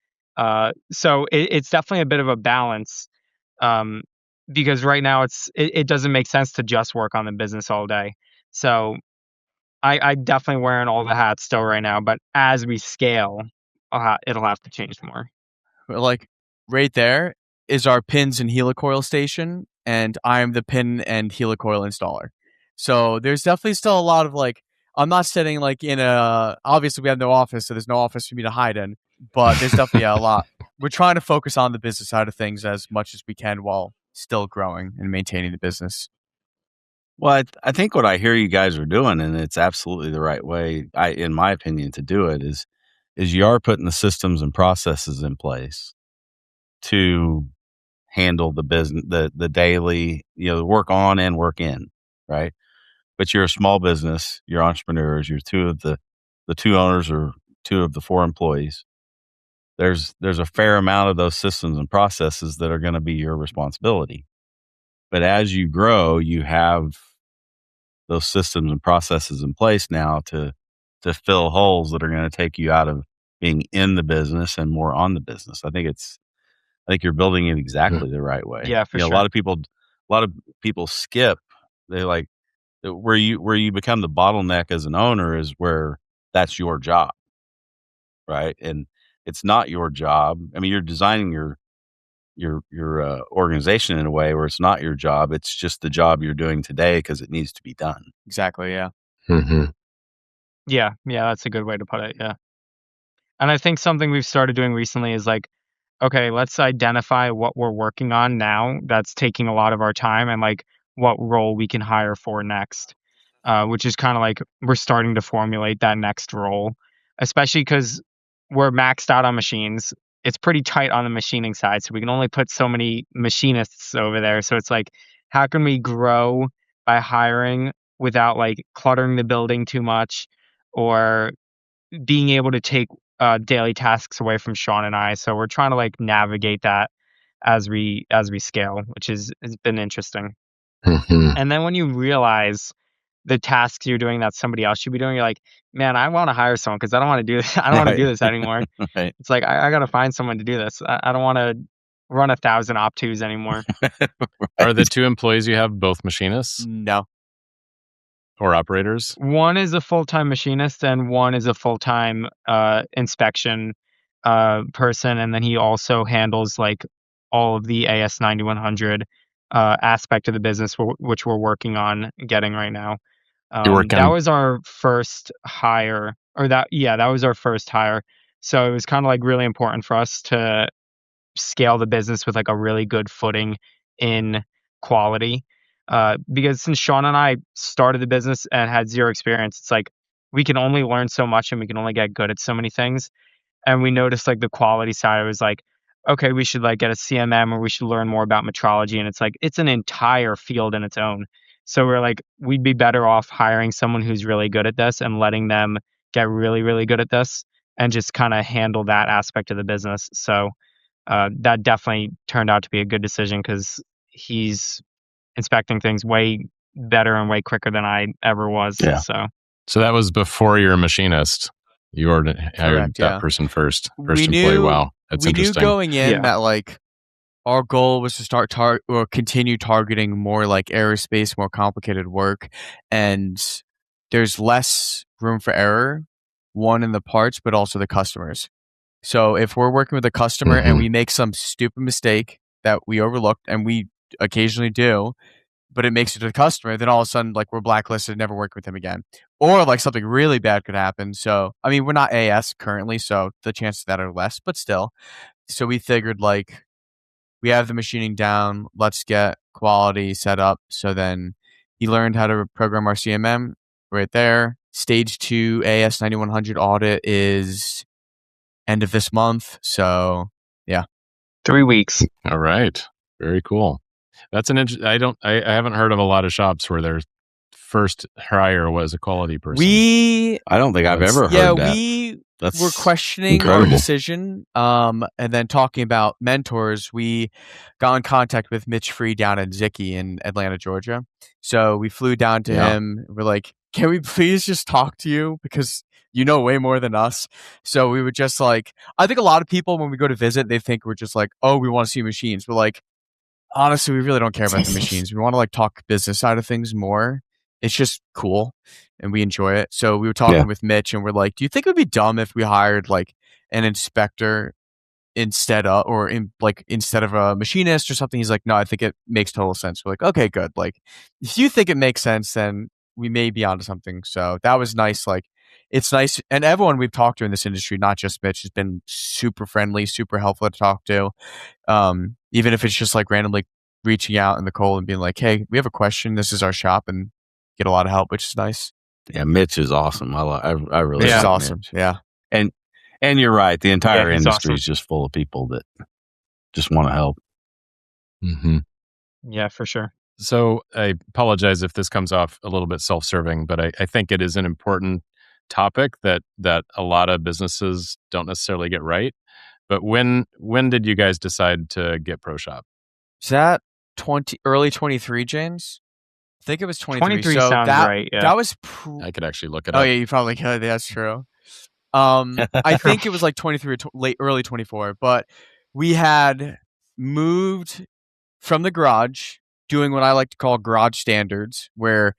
So it's definitely a bit of a balance, because right now it doesn't make sense to just work on the business all day. So I definitely wearing all the hats still right now, but as we scale, it'll have to change more. like right there is our pins and helicoil station, and I'm the pin and helicoil installer. So there's definitely still a lot of like, I'm not sitting like in obviously we have no office, so there's no office for me to hide in, but there's definitely a lot. We're trying to focus on the business side of things as much as we can while still growing and maintaining the business. Well, I think what I hear you guys are doing, and it's absolutely the right way, in my opinion, to do it is you are putting the systems and processes in place to handle the business, the daily, the work on and work in, right? But you're a small business, you're entrepreneurs, you're the 2 owners or 2 of the 4 employees. There's a fair amount of those systems and processes that are going to be your responsibility. But as you grow, you have those systems and processes in place now to fill holes that are going to take you out of being in the business and more on the business. I think you're building it exactly the right way. Yeah, for sure. A lot of people skip. They like where you become the bottleneck as an owner is where that's your job, right? And it's not your job. I mean, you're designing your organization in a way where it's not your job. It's just the job you're doing today because it needs to be done. Exactly. Yeah. Mm-hmm. Yeah, that's a good way to put it. Yeah. And I think something we've started doing recently is like, okay, let's identify what we're working on now that's taking a lot of our time and like what role we can hire for next. Which is kind of like we're starting to formulate that next role, especially because we're maxed out on machines. It's pretty tight on the machining side, so we can only put so many machinists over there. So it's like, how can we grow by hiring without like cluttering the building too much, or being able to take daily tasks away from Sean and I. So we're trying to like navigate that as we scale, which has been interesting. Mhm. And then when you realize the tasks you're doing that somebody else should be doing, you're like, man, I want to hire someone because I don't want to do this. I don't want to do this anymore. Right. It's like I got to find someone to do this. I don't want to run 1,000 op2s anymore. Are the two employees you have both machinists No. or operators? One is a full-time machinist and one is a full-time inspection person, and then he also handles like all of the AS 9100 aspect of the business, which we're working on getting right now. That was our first hire, that was our first hire. So it was kind of like really important for us to scale the business with like a really good footing in quality. Because since Sean and I started the business and had zero experience, it's like we can only learn so much and we can only get good at so many things. And we noticed like the quality side, it was like, okay, we should like get a CMM, or we should learn more about metrology. And it's like, it's an entire field in its own. So we're like, we'd be better off hiring someone who's really good at this and letting them get really, really good at this and just kind of handle that aspect of the business. So that definitely turned out to be a good decision because he's inspecting things way better and way quicker than I ever was. Yeah. So that was before you're a machinist. You already hired that person first employee. Wow, that's interesting. We knew going in that like our goal was to start or continue targeting more like aerospace, more complicated work, and there's less room for error. One in the parts, but also the customers. So if we're working with a customer and we make some stupid mistake that we overlooked, and we occasionally do, but it makes it to the customer, then all of a sudden, like, we're blacklisted, never work with them again. Or like something really bad could happen. So, I mean, we're not AS currently, so the chances of that are less, but still. So we figured like, we have the machining down, let's get quality set up. So then he learned how to program our CMM right there. Stage 2 AS 9100 audit is end of this month. So yeah. 3 weeks. All right. Very cool. That's I haven't heard of a lot of shops where their first hire was a quality person. I don't think I've ever heard that. We were questioning our decision. And then talking about mentors, we got in contact with Mitch Free down at Zicki in Atlanta, Georgia. So we flew down to him. We're like, can we please just talk to you? Because you know way more than us. So we would just like, I think a lot of people when we go to visit, they think we're just like, oh, we want to see machines. We're like, honestly, we really don't care about the machines. We want to like talk business side of things more. It's just cool and we enjoy it. So we were talking with Mitch and we're like, do you think it would be dumb if we hired like an inspector instead of a machinist or something? He's like, no, I think it makes total sense. We're like, okay, good. Like, if you think it makes sense, then we may be onto something. So that was nice. Like, it's nice. And everyone we've talked to in this industry, not just Mitch, has been super friendly, super helpful to talk to. Even if it's just like randomly reaching out in the cold and being like, hey, we have a question. This is our shop, and get a lot of help, which is nice. Yeah, Mitch is awesome. I really Mitch like is awesome. Mitch. Yeah. And you're right. The entire industry awesome. is just full of people that just want to help. Mm-hmm. Yeah, for sure. So I apologize if this comes off a little bit self-serving, but I think it is an important topic that a lot of businesses don't necessarily get right. But when did you guys decide to get ProShop? Is that early 23, James? I think it was 23. 23 so sounds right. Yeah. That was. I could actually look it up. Oh yeah, you probably could. That's true. I think it was like 23 or early 24. But we had moved from the garage, doing what I like to call garage standards, where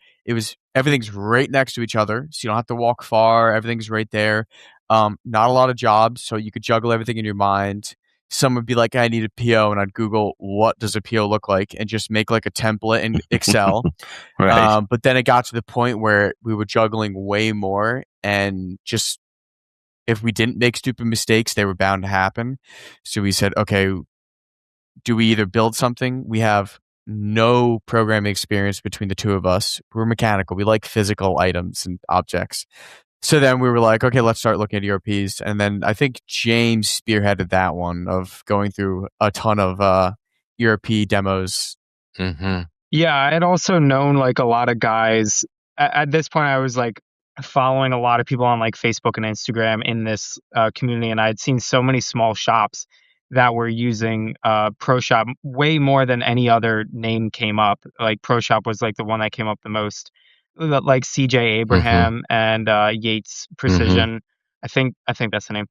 everything's right next to each other, so you don't have to walk far. Everything's right there. Not a lot of jobs, so you could juggle everything in your mind. Some would be like, I need a PO, and I'd Google what does a PO look like and just make like a template in Excel. Right. But then it got to the point where we were juggling way more and just if we didn't make stupid mistakes, they were bound to happen. So we said, okay, do we either build something? We have no programming experience between the two of us. We're mechanical. We like physical items and objects. So then we were like, okay, let's start looking at ERPs. And then I think James spearheaded that one of going through a ton of ERP demos. Mm-hmm. Yeah, I had also known like a lot of guys. At this point, I was like following a lot of people on like Facebook and Instagram in this community, and I had seen so many small shops that were using ProShop way more than any other name came up. Like ProShop was like the one that came up the most. Like CJ Abraham and Yates Precision. I think that's the name.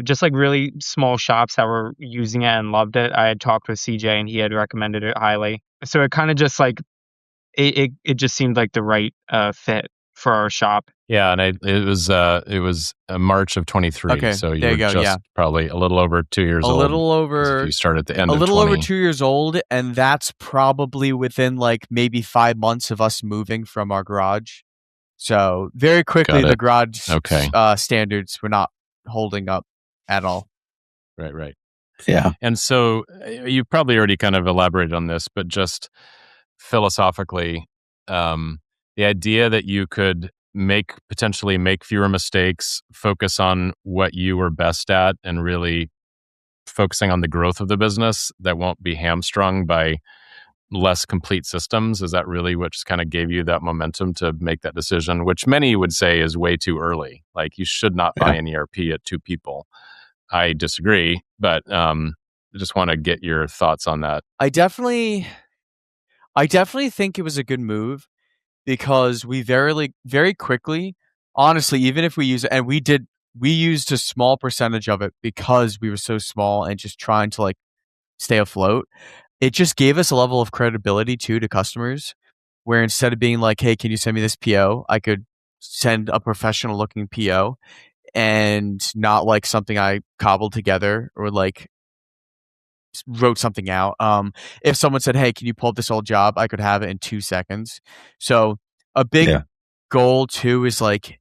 Just like really small shops that were using it and loved it. I had talked with CJ and he had recommended it highly. So it kind of just like it just seemed like the right fit for our shop. Yeah, and it was March of 23. Okay, so you there were you go, just yeah. probably a little over 2 years old. A little over. If you start at the end a of little 20. over 2 years old, and that's probably within like maybe 5 months of us moving from our garage. So very quickly, Got it. the garage Okay. standards were not holding up at all. Right. Yeah. And so you probably already kind of elaborated on this, but just philosophically, the idea that you could potentially make fewer mistakes, focus on what you were best at, and really focusing on the growth of the business that won't be hamstrung by less complete systems. Is that really what just kind of gave you that momentum to make that decision, which many would say is way too early? Like you should not buy an ERP at 2 people. I disagree, but I just want to get your thoughts on that. I definitely think it was a good move because we very quickly, honestly, even if we use it, and we used a small percentage of it because we were so small and just trying to like stay afloat. It just gave us a level of credibility too to customers where instead of being like, hey, can you send me this PO? I could send a professional looking PO and not like something I cobbled together or like wrote something out. If someone said, hey, can you pull up this old job? I could have it in 2 seconds. So a big goal too is like,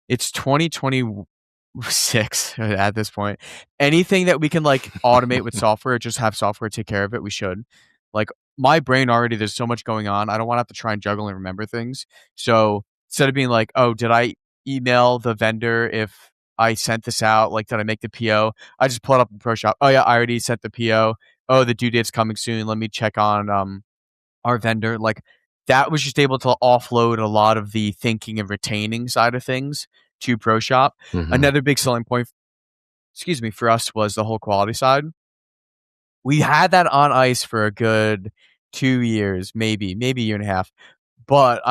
it's 2026 at this point. Anything that we can like automate with software, just have software take care of it, we should. Like my brain already, there's so much going on. I don't want to have to try and juggle and remember things. So instead of being like, oh, did I email the vendor if I sent this out? Like, did I make the PO? I just pull it up in ProShop. Oh yeah, I already sent the PO. Oh, the due date's coming soon. Let me check on our vendor. Like that was just able to offload a lot of the thinking and retaining side of things to ProShop. Another big selling point, for us was the whole quality side. We had that on ice for a good 2 years, maybe a year and a half. But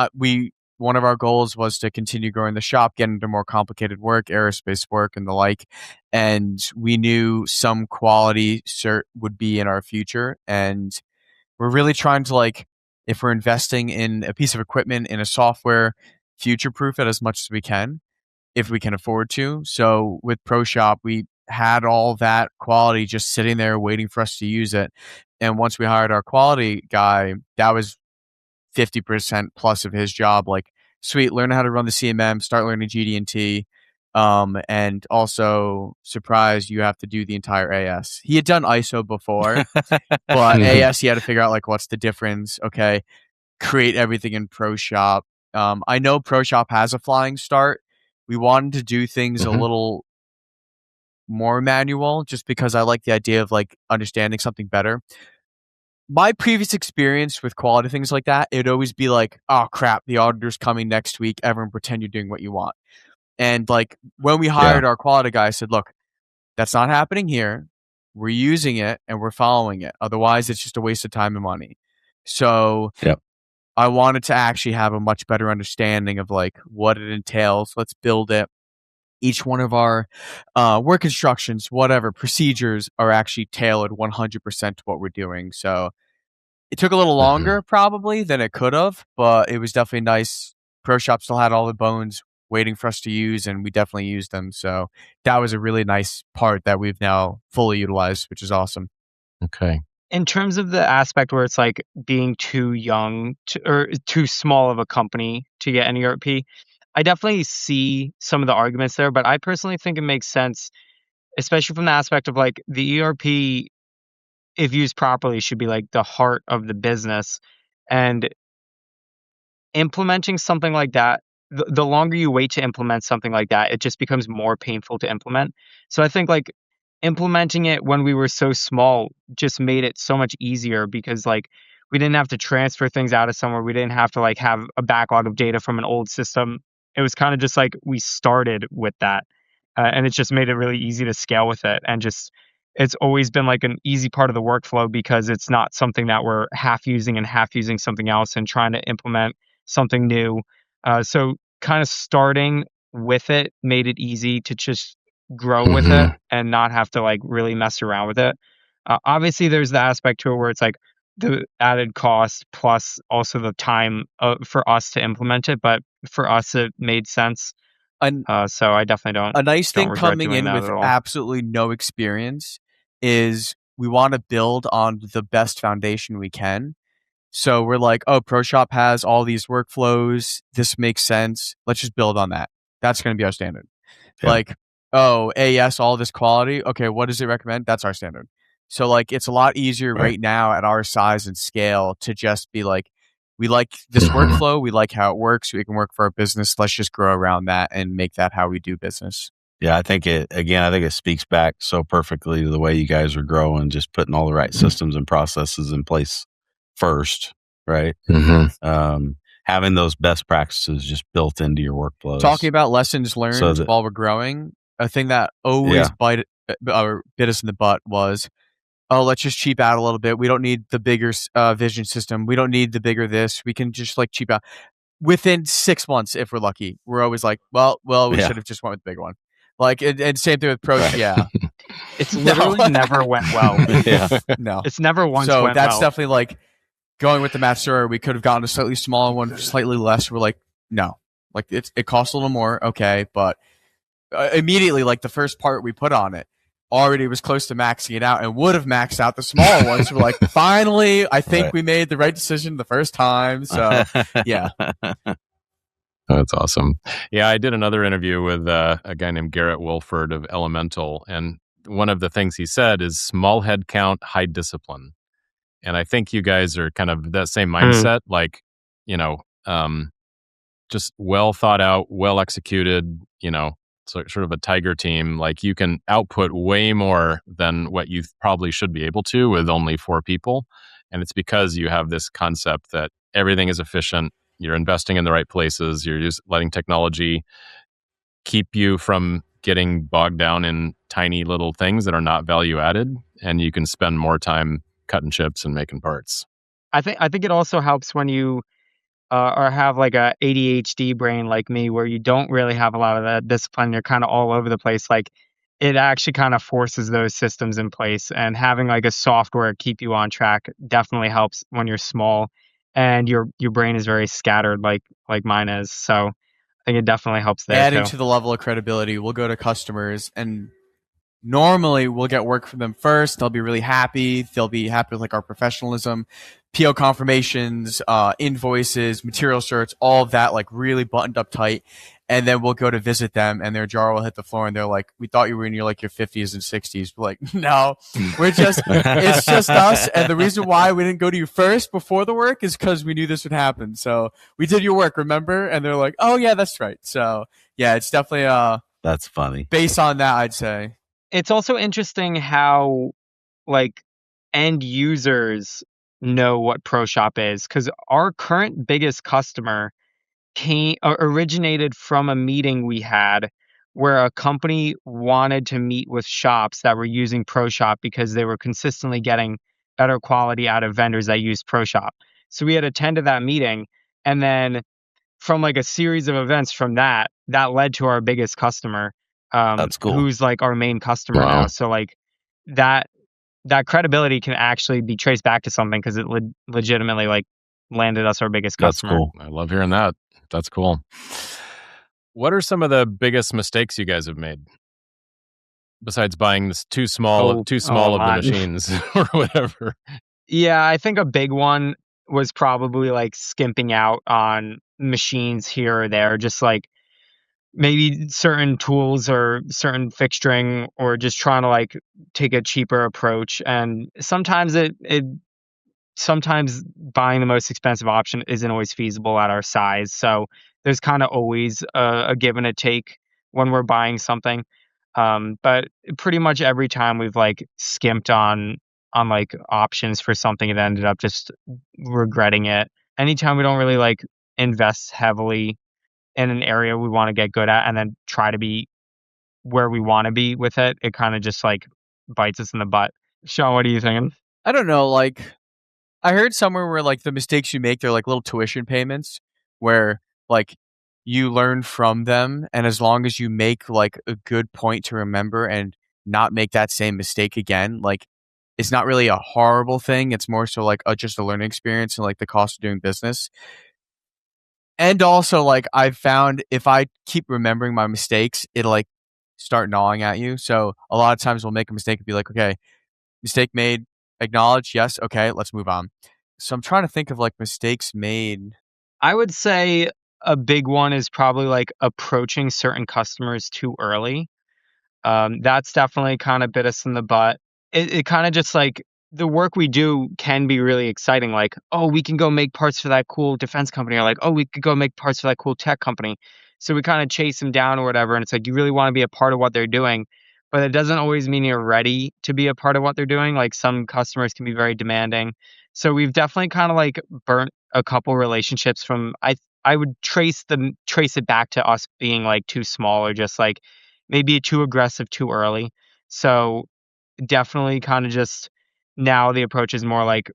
one of our goals was to continue growing the shop, get into more complicated work, aerospace work and the like. And we knew some quality cert would be in our future. And we're really trying to like, if we're investing in a piece of equipment, in a software, future-proof it as much as we can, if we can afford to. So with ProShop, we had all that quality just sitting there waiting for us to use it. And once we hired our quality guy, that was 50% plus of his job. Like, sweet, learn how to run the CMM, start learning GD&T. And also, surprise, you have to do the entire AS. He had done ISO before, but AS, he had to figure out like, what's the difference? Okay, create everything in ProShop. I know ProShop has a flying start. We wanted to do things a little more manual just because I like the idea of like understanding something better. My previous experience with quality things like that, it'd always be like, oh crap, the auditor's coming next week. Everyone pretend you're doing what you want. And like when we hired our quality guy, I said, look, that's not happening here. We're using it and we're following it. Otherwise, it's just a waste of time and money. So I wanted to actually have a much better understanding of like what it entails. Let's build it. Each one of our work instructions, whatever procedures are actually tailored 100% to what we're doing. So it took a little longer probably than it could have, but it was definitely nice. ProShop still had all the bones waiting for us to use, and we definitely used them. So that was a really nice part that we've now fully utilized, which is awesome. Okay. In terms of the aspect where it's like being too young or too small of a company to get an ERP, I definitely see some of the arguments there, but I personally think it makes sense, especially from the aspect of like the ERP, if used properly, should be like the heart of the business. And implementing something like that, the longer you wait to implement something like that, it just becomes more painful to implement. So I think like implementing it when we were so small just made it so much easier because like we didn't have to transfer things out of somewhere. We didn't have to like have a backlog of data from an old system. It was kind of just like we started with that. And it just made it really easy to scale with it. And just it's always been like an easy part of the workflow because it's not something that we're half using and half using something else and trying to implement something new. So kind of starting with it made it easy to just grow with it and not have to like really mess around with it. Obviously, there's the aspect to it where it's like the added cost plus also the time for us to implement it. But for us, it made sense. And So I definitely don't. a nice don't thing regret coming doing in that with at all. absolutely no experience is we want to build on the best foundation we can. So we're like, oh, ProShop has all these workflows. This makes sense. Let's just build on that. That's going to be our standard. Yeah. Like, oh, AES, all this quality. Okay, what does it recommend? That's our standard. So like, it's a lot easier right now at our size and scale to just be like, we like this workflow. We like how it works. We can work for our business. Let's just grow around that and make that how we do business. Yeah, I think it speaks back so perfectly to the way you guys are growing, just putting all the right systems and processes in place first, right? Having those best practices just built into your workflows. Talking about lessons learned while we're growing, a thing that always bit us in the butt was, oh, let's just cheap out a little bit. We don't need the bigger vision system. We don't need the bigger this. We can just like cheap out. Within 6 months, if we're lucky, we're always like, well, we should have just went with the big one. Like, and same thing with Pro. Yeah. It's literally never went well. No. It's never once so went that's well. definitely like going with the Master. We could have gotten a slightly smaller one, slightly less. We're like, no, like it costs a little more. Okay. But immediately, like the first part we put on it already was close to maxing it out and would have maxed out the smaller ones. So we're like, finally, I think we made the right decision the first time. So yeah. That's awesome. Yeah, I did another interview with a guy named Garrett Wolford of Elemental, and one of the things he said is small head count, high discipline. And I think you guys are kind of that same mindset, like, just well thought out, well executed, sort of a tiger team. Like you can output way more than what you probably should be able to with only 4 people. And it's because you have this concept that everything is efficient. You're investing in the right places. You're just letting technology keep you from getting bogged down in tiny little things that are not value added, and you can spend more time cutting chips and making parts. I think it also helps when you or have like a ADHD brain like me, where you don't really have a lot of that discipline. You're kind of all over the place. Like it actually kind of forces those systems in place, and having like a software keep you on track definitely helps when you're small and your brain is very scattered like mine is. So I think it definitely helps there. Adding to the level of credibility, we'll go to customers and normally we'll get work from them first. They'll be really happy. They'll be happy with like our professionalism, PO confirmations, invoices, material shirts, all of that, like really buttoned up tight. And then we'll go to visit them and their jar will hit the floor and they're like, we thought you were in your 50s and 60s. We're like, no, it's just us. And the reason why we didn't go to you first before the work is because we knew this would happen. So we did your work, remember? And they're like, oh yeah, that's right. So yeah, it's definitely, that's funny. Based on that, I'd say. It's also interesting how like end users know what ProShop is, because our current biggest customer originated from a meeting we had where a company wanted to meet with shops that were using ProShop because they were consistently getting better quality out of vendors that use ProShop. So we had attended that meeting, and then from like a series of events from that led to our biggest customer. That's cool. Who's like our main customer now. So like that credibility can actually be traced back to something because it legitimately like landed us our biggest customer. That's cool. I love hearing that. That's cool. What are some of the biggest mistakes you guys have made besides buying this too small of the machines or whatever? Yeah, I think a big one was probably like skimping out on machines here or there. Just like maybe certain tools or certain fixturing, or just trying to like take a cheaper approach. And sometimes buying the most expensive option isn't always feasible at our size. So there's kind of always a give and a take when we're buying something. But pretty much every time we've like skimped on like options for something and ended up just regretting it. Anytime we don't really like invest heavily in an area we want to get good at and then try to be where we want to be with it, it kind of just like bites us in the butt. Sean, what are you thinking? I don't know. Like, I heard somewhere where like the mistakes you make, they're like little tuition payments where like you learn from them. And as long as you make like a good point to remember and not make that same mistake again, like it's not really a horrible thing. It's more so like just a learning experience and like the cost of doing business. And also, like, I've found if I keep remembering my mistakes, it'll like start gnawing at you. So a lot of times we'll make a mistake and be like, okay, mistake made, acknowledge, yes, okay, let's move on. So I'm trying to think of like mistakes made. I would say a big one is probably like approaching certain customers too early. That's definitely kind of bit us in the butt. It kind of just like the work we do can be really exciting. Like, oh, we can go make parts for that cool defense company, or like, oh, we could go make parts for that cool tech company. So we kind of chase them down or whatever. And it's like, you really want to be a part of what they're doing, but it doesn't always mean you're ready to be a part of what they're doing. Like some customers can be very demanding. So we've definitely kind of like burnt a couple relationships from, I would trace it back to us being like too small, or just like maybe too aggressive too early. So definitely kind of just now the approach is more like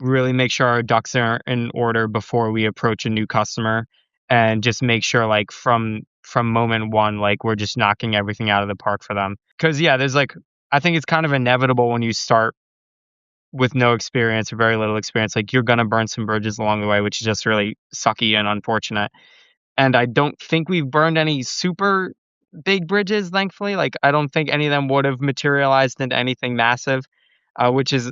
really make sure our ducks are in order before we approach a new customer, and just make sure like from moment one, like we're just knocking everything out of the park for them. Because yeah, there's like, I think it's kind of inevitable when you start with no experience or very little experience, like you're gonna burn some bridges along the way, which is just really sucky and unfortunate. And I don't think we've burned any super big bridges, thankfully. Like, I don't think any of them would have materialized into anything massive, which is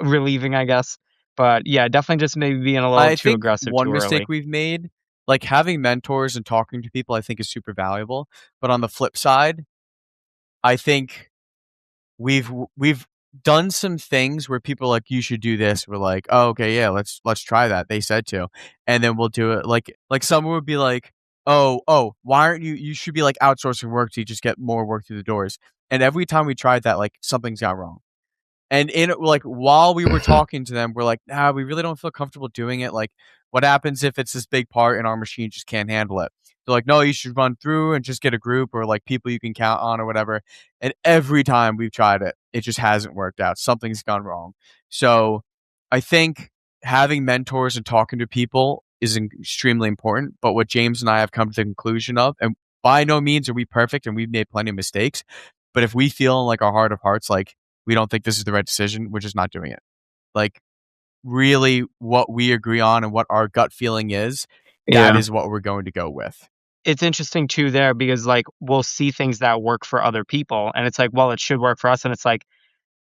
relieving, I guess. But yeah, definitely just maybe being a little I too think aggressive one too mistake early. we've made, like having mentors and talking to people, I think is super valuable. But on the flip side, I think we've done some things where people are like, you should do this. We're like, oh, okay, yeah, let's try that. They said to, and then we'll do it. Like someone would be like, oh, why aren't you should be like outsourcing work so you just get more work through the doors. And every time we tried that, like something's got wrong. And in like while we were talking to them, we're like, nah, we really don't feel comfortable doing it. Like, what happens if it's this big part and our machine just can't handle it? They're like, no, you should run through and just get a group or like people you can count on or whatever. And every time we've tried it, it just hasn't worked out. Something's gone wrong. So I think having mentors and talking to people is extremely important. But what James and I have come to the conclusion of, and by no means are we perfect and we've made plenty of mistakes, but if we feel in like our heart of hearts, like we don't think this is the right decision, we're just not doing it. Like really what we agree on and what our gut feeling is, that Yeah. is what we're going to go with. It's interesting too there, because like we'll see things that work for other people and it's like, well, it should work for us. And it's like,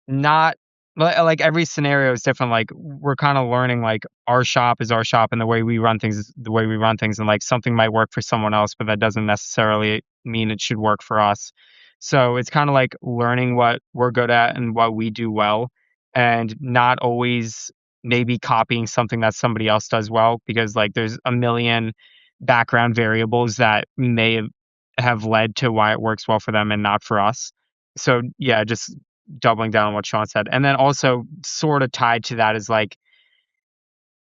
not like every scenario is different. Like we're kind of learning like our shop is our shop, and the way we run things is the way we run things, and like something might work for someone else, but that doesn't necessarily mean it should work for us. So it's kind of like learning what we're good at and what we do well, and not always maybe copying something that somebody else does well, because like there's a million background variables that may have led to why it works well for them and not for us. So yeah, just doubling down on what Sean said. And then also sort of tied to that is like,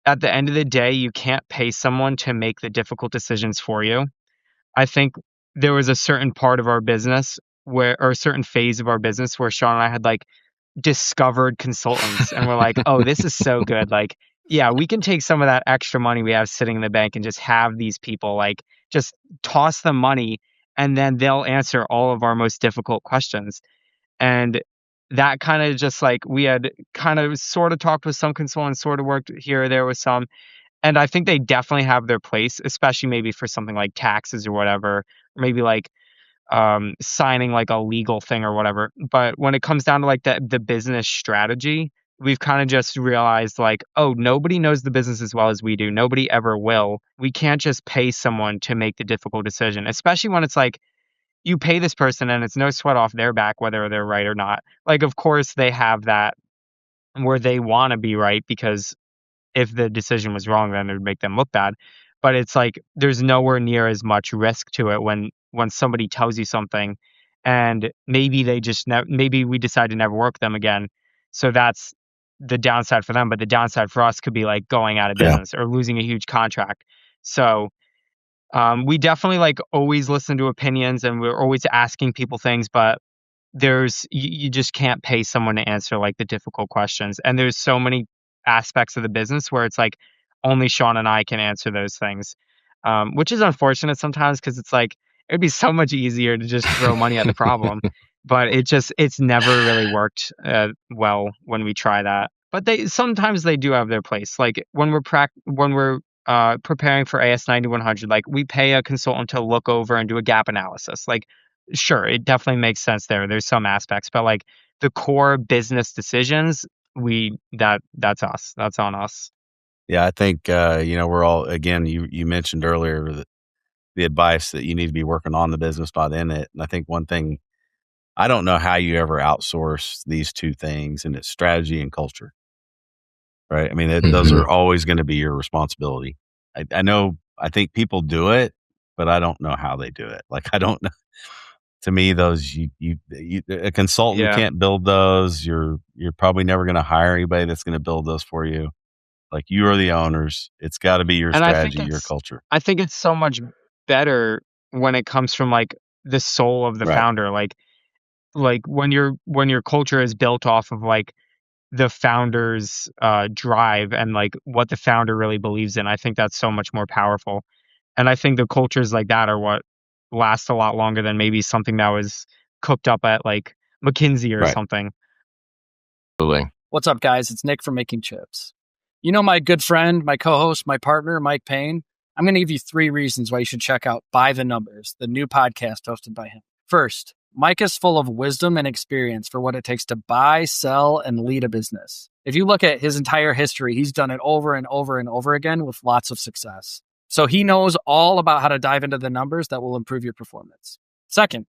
at the end of the day, you can't pay someone to make the difficult decisions for you. I think there was a certain part of our business or a certain phase of our business where Sean and I had like discovered consultants, and we're like, oh, this is so good. Like, yeah, we can take some of that extra money we have sitting in the bank and just have these people like just toss them money, and then they'll answer all of our most difficult questions. And that kind of just like, we had kind of sort of talked with some consultants, sort of worked here or there with some. And I think they definitely have their place, especially maybe for something like taxes or whatever, or maybe like signing like a legal thing or whatever. But when it comes down to like the business strategy, we've kind of just realized like, oh, nobody knows the business as well as we do. Nobody ever will. We can't just pay someone to make the difficult decision, especially when it's like you pay this person and it's no sweat off their back whether they're right or not. Like, of course, they have that where they want to be right because if the decision was wrong, then it would make them look bad. But it's like there's nowhere near as much risk to it when somebody tells you something, and maybe they just maybe we decide to never work with them again. So that's the downside for them. But the downside for us could be like going out of business or losing a huge contract. So we definitely like always listen to opinions, and we're always asking people things, but you just can't pay someone to answer like the difficult questions. And there's so many aspects of the business where it's like only Sean and I can answer those things, which is unfortunate sometimes because it's like it'd be so much easier to just throw money at the problem. But it's never really worked well when we try that. But sometimes they do have their place. Like when we're preparing for AS 9100, like we pay a consultant to look over and do a gap analysis. Like, sure, it definitely makes sense there. There's some aspects, but like the core business decisions, that's us. That's on us. Yeah, I think we're all, again, you mentioned earlier the advice that you need to be working on the business, not in it. And I think one thing, I don't know how you ever outsource these two things, and it's strategy and culture. Right? I mean, those are always going to be your responsibility. I think people do it, but I don't know how they do it. Like, I don't know. To me, those a consultant can't build those. You're probably never going to hire anybody that's going to build those for you. Like, you are the owners. It's got to be your strategy, your culture. I think it's so much better when it comes from like the soul of the founder. Like when your culture is built off of like the founder's drive and like what the founder really believes in. I think that's so much more powerful. And I think the cultures like that are what last a lot longer than maybe something that was cooked up at like McKinsey or something. Absolutely. What's up, guys? It's Nick from MakingChips. You know my good friend, my co-host, my partner, Mike Payne? I'm going to give you 3 reasons why you should check out By the Numbers, the new podcast hosted by him. First, Mike is full of wisdom and experience for what it takes to buy, sell, and lead a business. If you look at his entire history, he's done it over and over and over again with lots of success. So he knows all about how to dive into the numbers that will improve your performance. Second,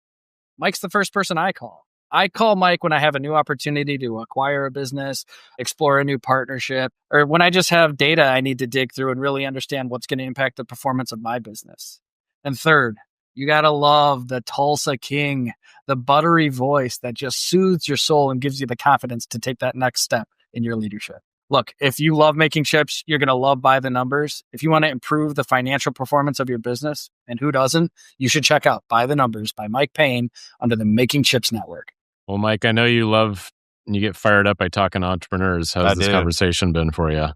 Mike's the first person I call. I call Mike when I have a new opportunity to acquire a business, explore a new partnership, or when I just have data I need to dig through and really understand what's going to impact the performance of my business. And third, you got to love the Tulsa King, the buttery voice that just soothes your soul and gives you the confidence to take that next step in your leadership. Look, if you love making chips, you're going to love By the Numbers. If you want to improve the financial performance of your business, and who doesn't, you should check out By the Numbers by Mike Payne under the Making Chips Network. Well, Mike, I know you love and you get fired up by talking to entrepreneurs. How's this conversation been for you?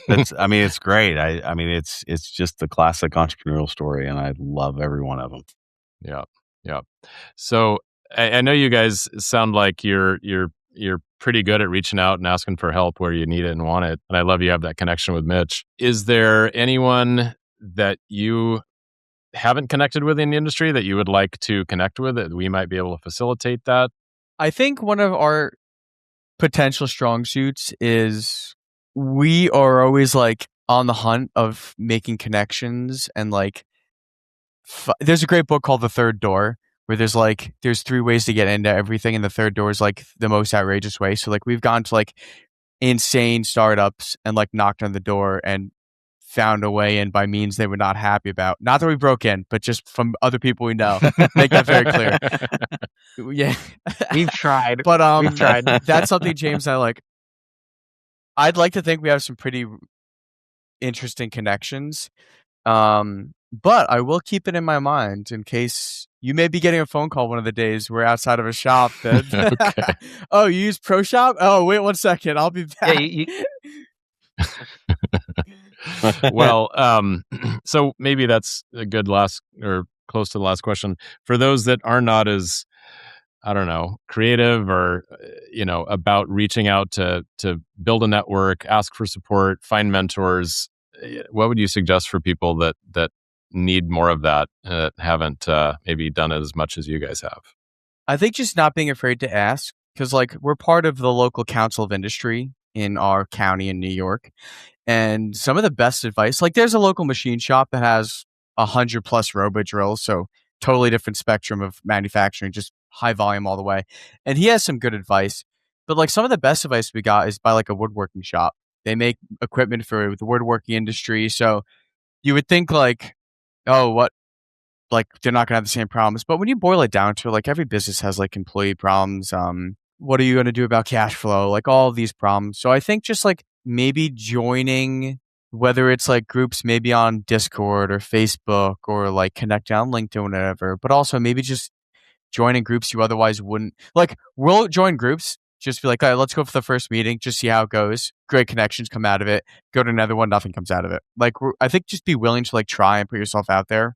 It's great. I mean, it's just the classic entrepreneurial story, and I love every one of them. Yeah. So I know you guys sound like you're pretty good at reaching out and asking for help where you need it and want it. And I love you have that connection with Mitch. Is there anyone that you haven't connected with in the industry that you would like to connect with, that we might be able to facilitate that? I think one of our potential strong suits is we are always like on the hunt of making connections, and like there's a great book called The Third Door where there's 3 ways to get into everything, and the third door is like the most outrageous way. So like we've gone to like insane startups and like knocked on the door and found a way in by means they were not happy about. Not that we broke in, but just from other people we know. Make that very clear. Yeah. We've tried. But we've tried. That's something James and I like. I'd like to think we have some pretty interesting connections. But I will keep it in my mind in case you may be getting a phone call one of the days we're outside of a shop. Okay. Oh, you use ProShop? Oh, wait 1 second. I'll be back. Well, so maybe that's a good last or close to the last question. For those that are not as, I don't know, creative or, about reaching out to build a network, ask for support, find mentors, what would you suggest for people that need more of that, haven't maybe done it as much as you guys have? I think just not being afraid to ask, because like we're part of the local council of industry, in our county in New York. And some of the best advice, like there's a local machine shop that has 100+ robo drills. So totally different spectrum of manufacturing, just high volume all the way. And he has some good advice. But like some of the best advice we got is by like a woodworking shop. They make equipment for the woodworking industry. So you would think like, oh, what? Like they're not gonna have the same problems. But when you boil it down to it, like every business has like employee problems. What are you gonna do about cash flow? Like all of these problems. So I think just like maybe joining, whether it's like groups maybe on Discord or Facebook or like connecting on LinkedIn or whatever, but also maybe just joining groups you otherwise wouldn't. Like we'll join groups, just be like, all right, let's go for the first meeting, just see how it goes. Great connections come out of it. Go to another one, nothing comes out of it. Like I think just be willing to like try and put yourself out there.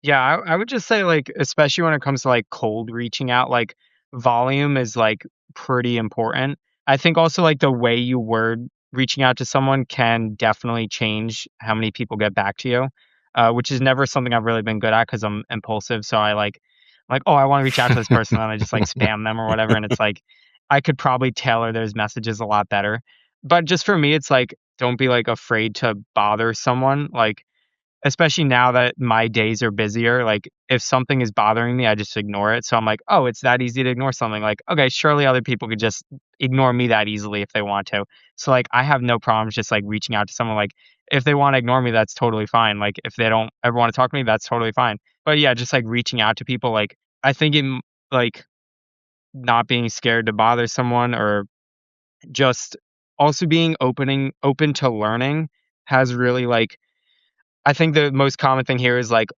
Yeah, I would just say like, especially when it comes to like cold reaching out, like volume is like pretty important. I think also like the way you word reaching out to someone can definitely change how many people get back to you, which is never something I've really been good at because I'm impulsive. So I like, oh, I want to reach out to this person, and I just like spam them or whatever. And it's like, I could probably tailor those messages a lot better. But just for me, it's like, don't be like afraid to bother someone. Like, especially now that my days are busier, like if something is bothering me, I just ignore it. So I'm like, oh, it's that easy to ignore something. Like, okay, surely other people could just ignore me that easily if they want to. So like, I have no problems just like reaching out to someone. Like, if they want to ignore me, that's totally fine. Like, if they don't ever want to talk to me, that's totally fine. But yeah, just like reaching out to people, like I think it like not being scared to bother someone, or just also being open to learning has really like, I think the most common thing here is like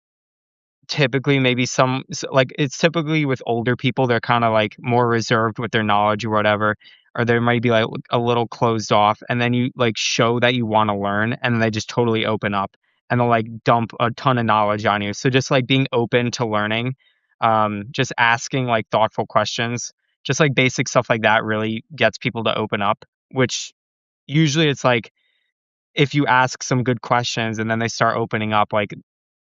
typically maybe like it's typically with older people, they're kind of like more reserved with their knowledge or whatever, or they might be like a little closed off, and then you like show that you want to learn, and then they just totally open up and they'll like dump a ton of knowledge on you. So just like being open to learning, just asking like thoughtful questions, just like basic stuff like that really gets people to open up, which usually it's like if you ask some good questions and then they start opening up, like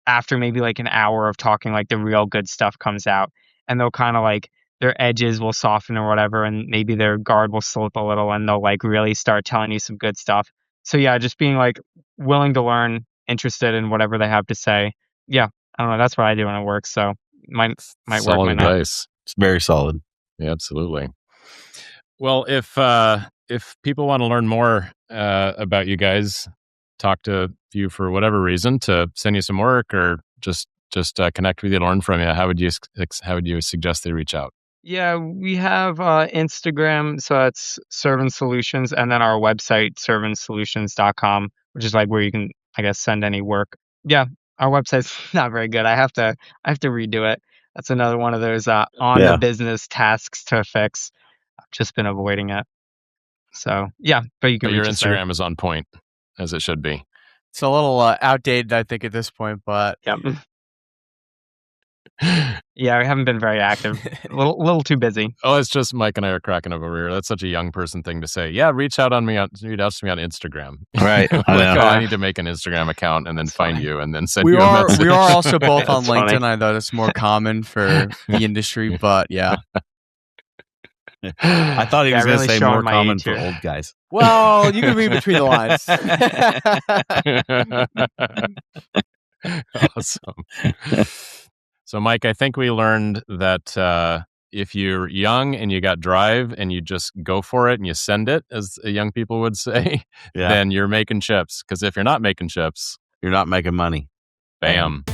after maybe like an hour of talking, like the real good stuff comes out, and they'll kind of like their edges will soften or whatever, and maybe their guard will slip a little, and they'll like really start telling you some good stuff. So yeah, just being like willing to learn, interested in whatever they have to say. Yeah, I don't know. That's what I do when it works. So might Solid work. Might not. advice. It's very solid. Yeah, absolutely. Well, if people want to learn more about you guys, talk to you for whatever reason, to send you some work or just connect with you, learn from you, how would you suggest they reach out? Yeah, we have Instagram, so that's Cerven Solutions, and then our website, cervensolutions.com, which is like where you can, I guess, send any work. Yeah, our website's not very good. I have to redo it. That's another one of those the business tasks to fix. I've just been avoiding it. So yeah, but you can. But your reach us there. Instagram is on point, as it should be. It's a little outdated, I think, at this point, but Yep. Yeah, we haven't been very active. A little too busy. Oh, it's just Mike and I are cracking up over here. That's such a young person thing to say. Yeah, reach out to me on Instagram. Right. Like, I know. oh, I need to make an Instagram account and then find you and then send we you a are message. we are also both on That's funny. LinkedIn. I know it's more common for the industry, but yeah. I thought he was Yeah, going to really say showing more my common age for here. old guys. Well, you can read between the lines. Awesome. So, Mike, I think we learned that if you're young and you got drive and you just go for it and you send it, as young people would say, Yeah. then you're making chips. Because if you're not making chips, You're not making money. bam.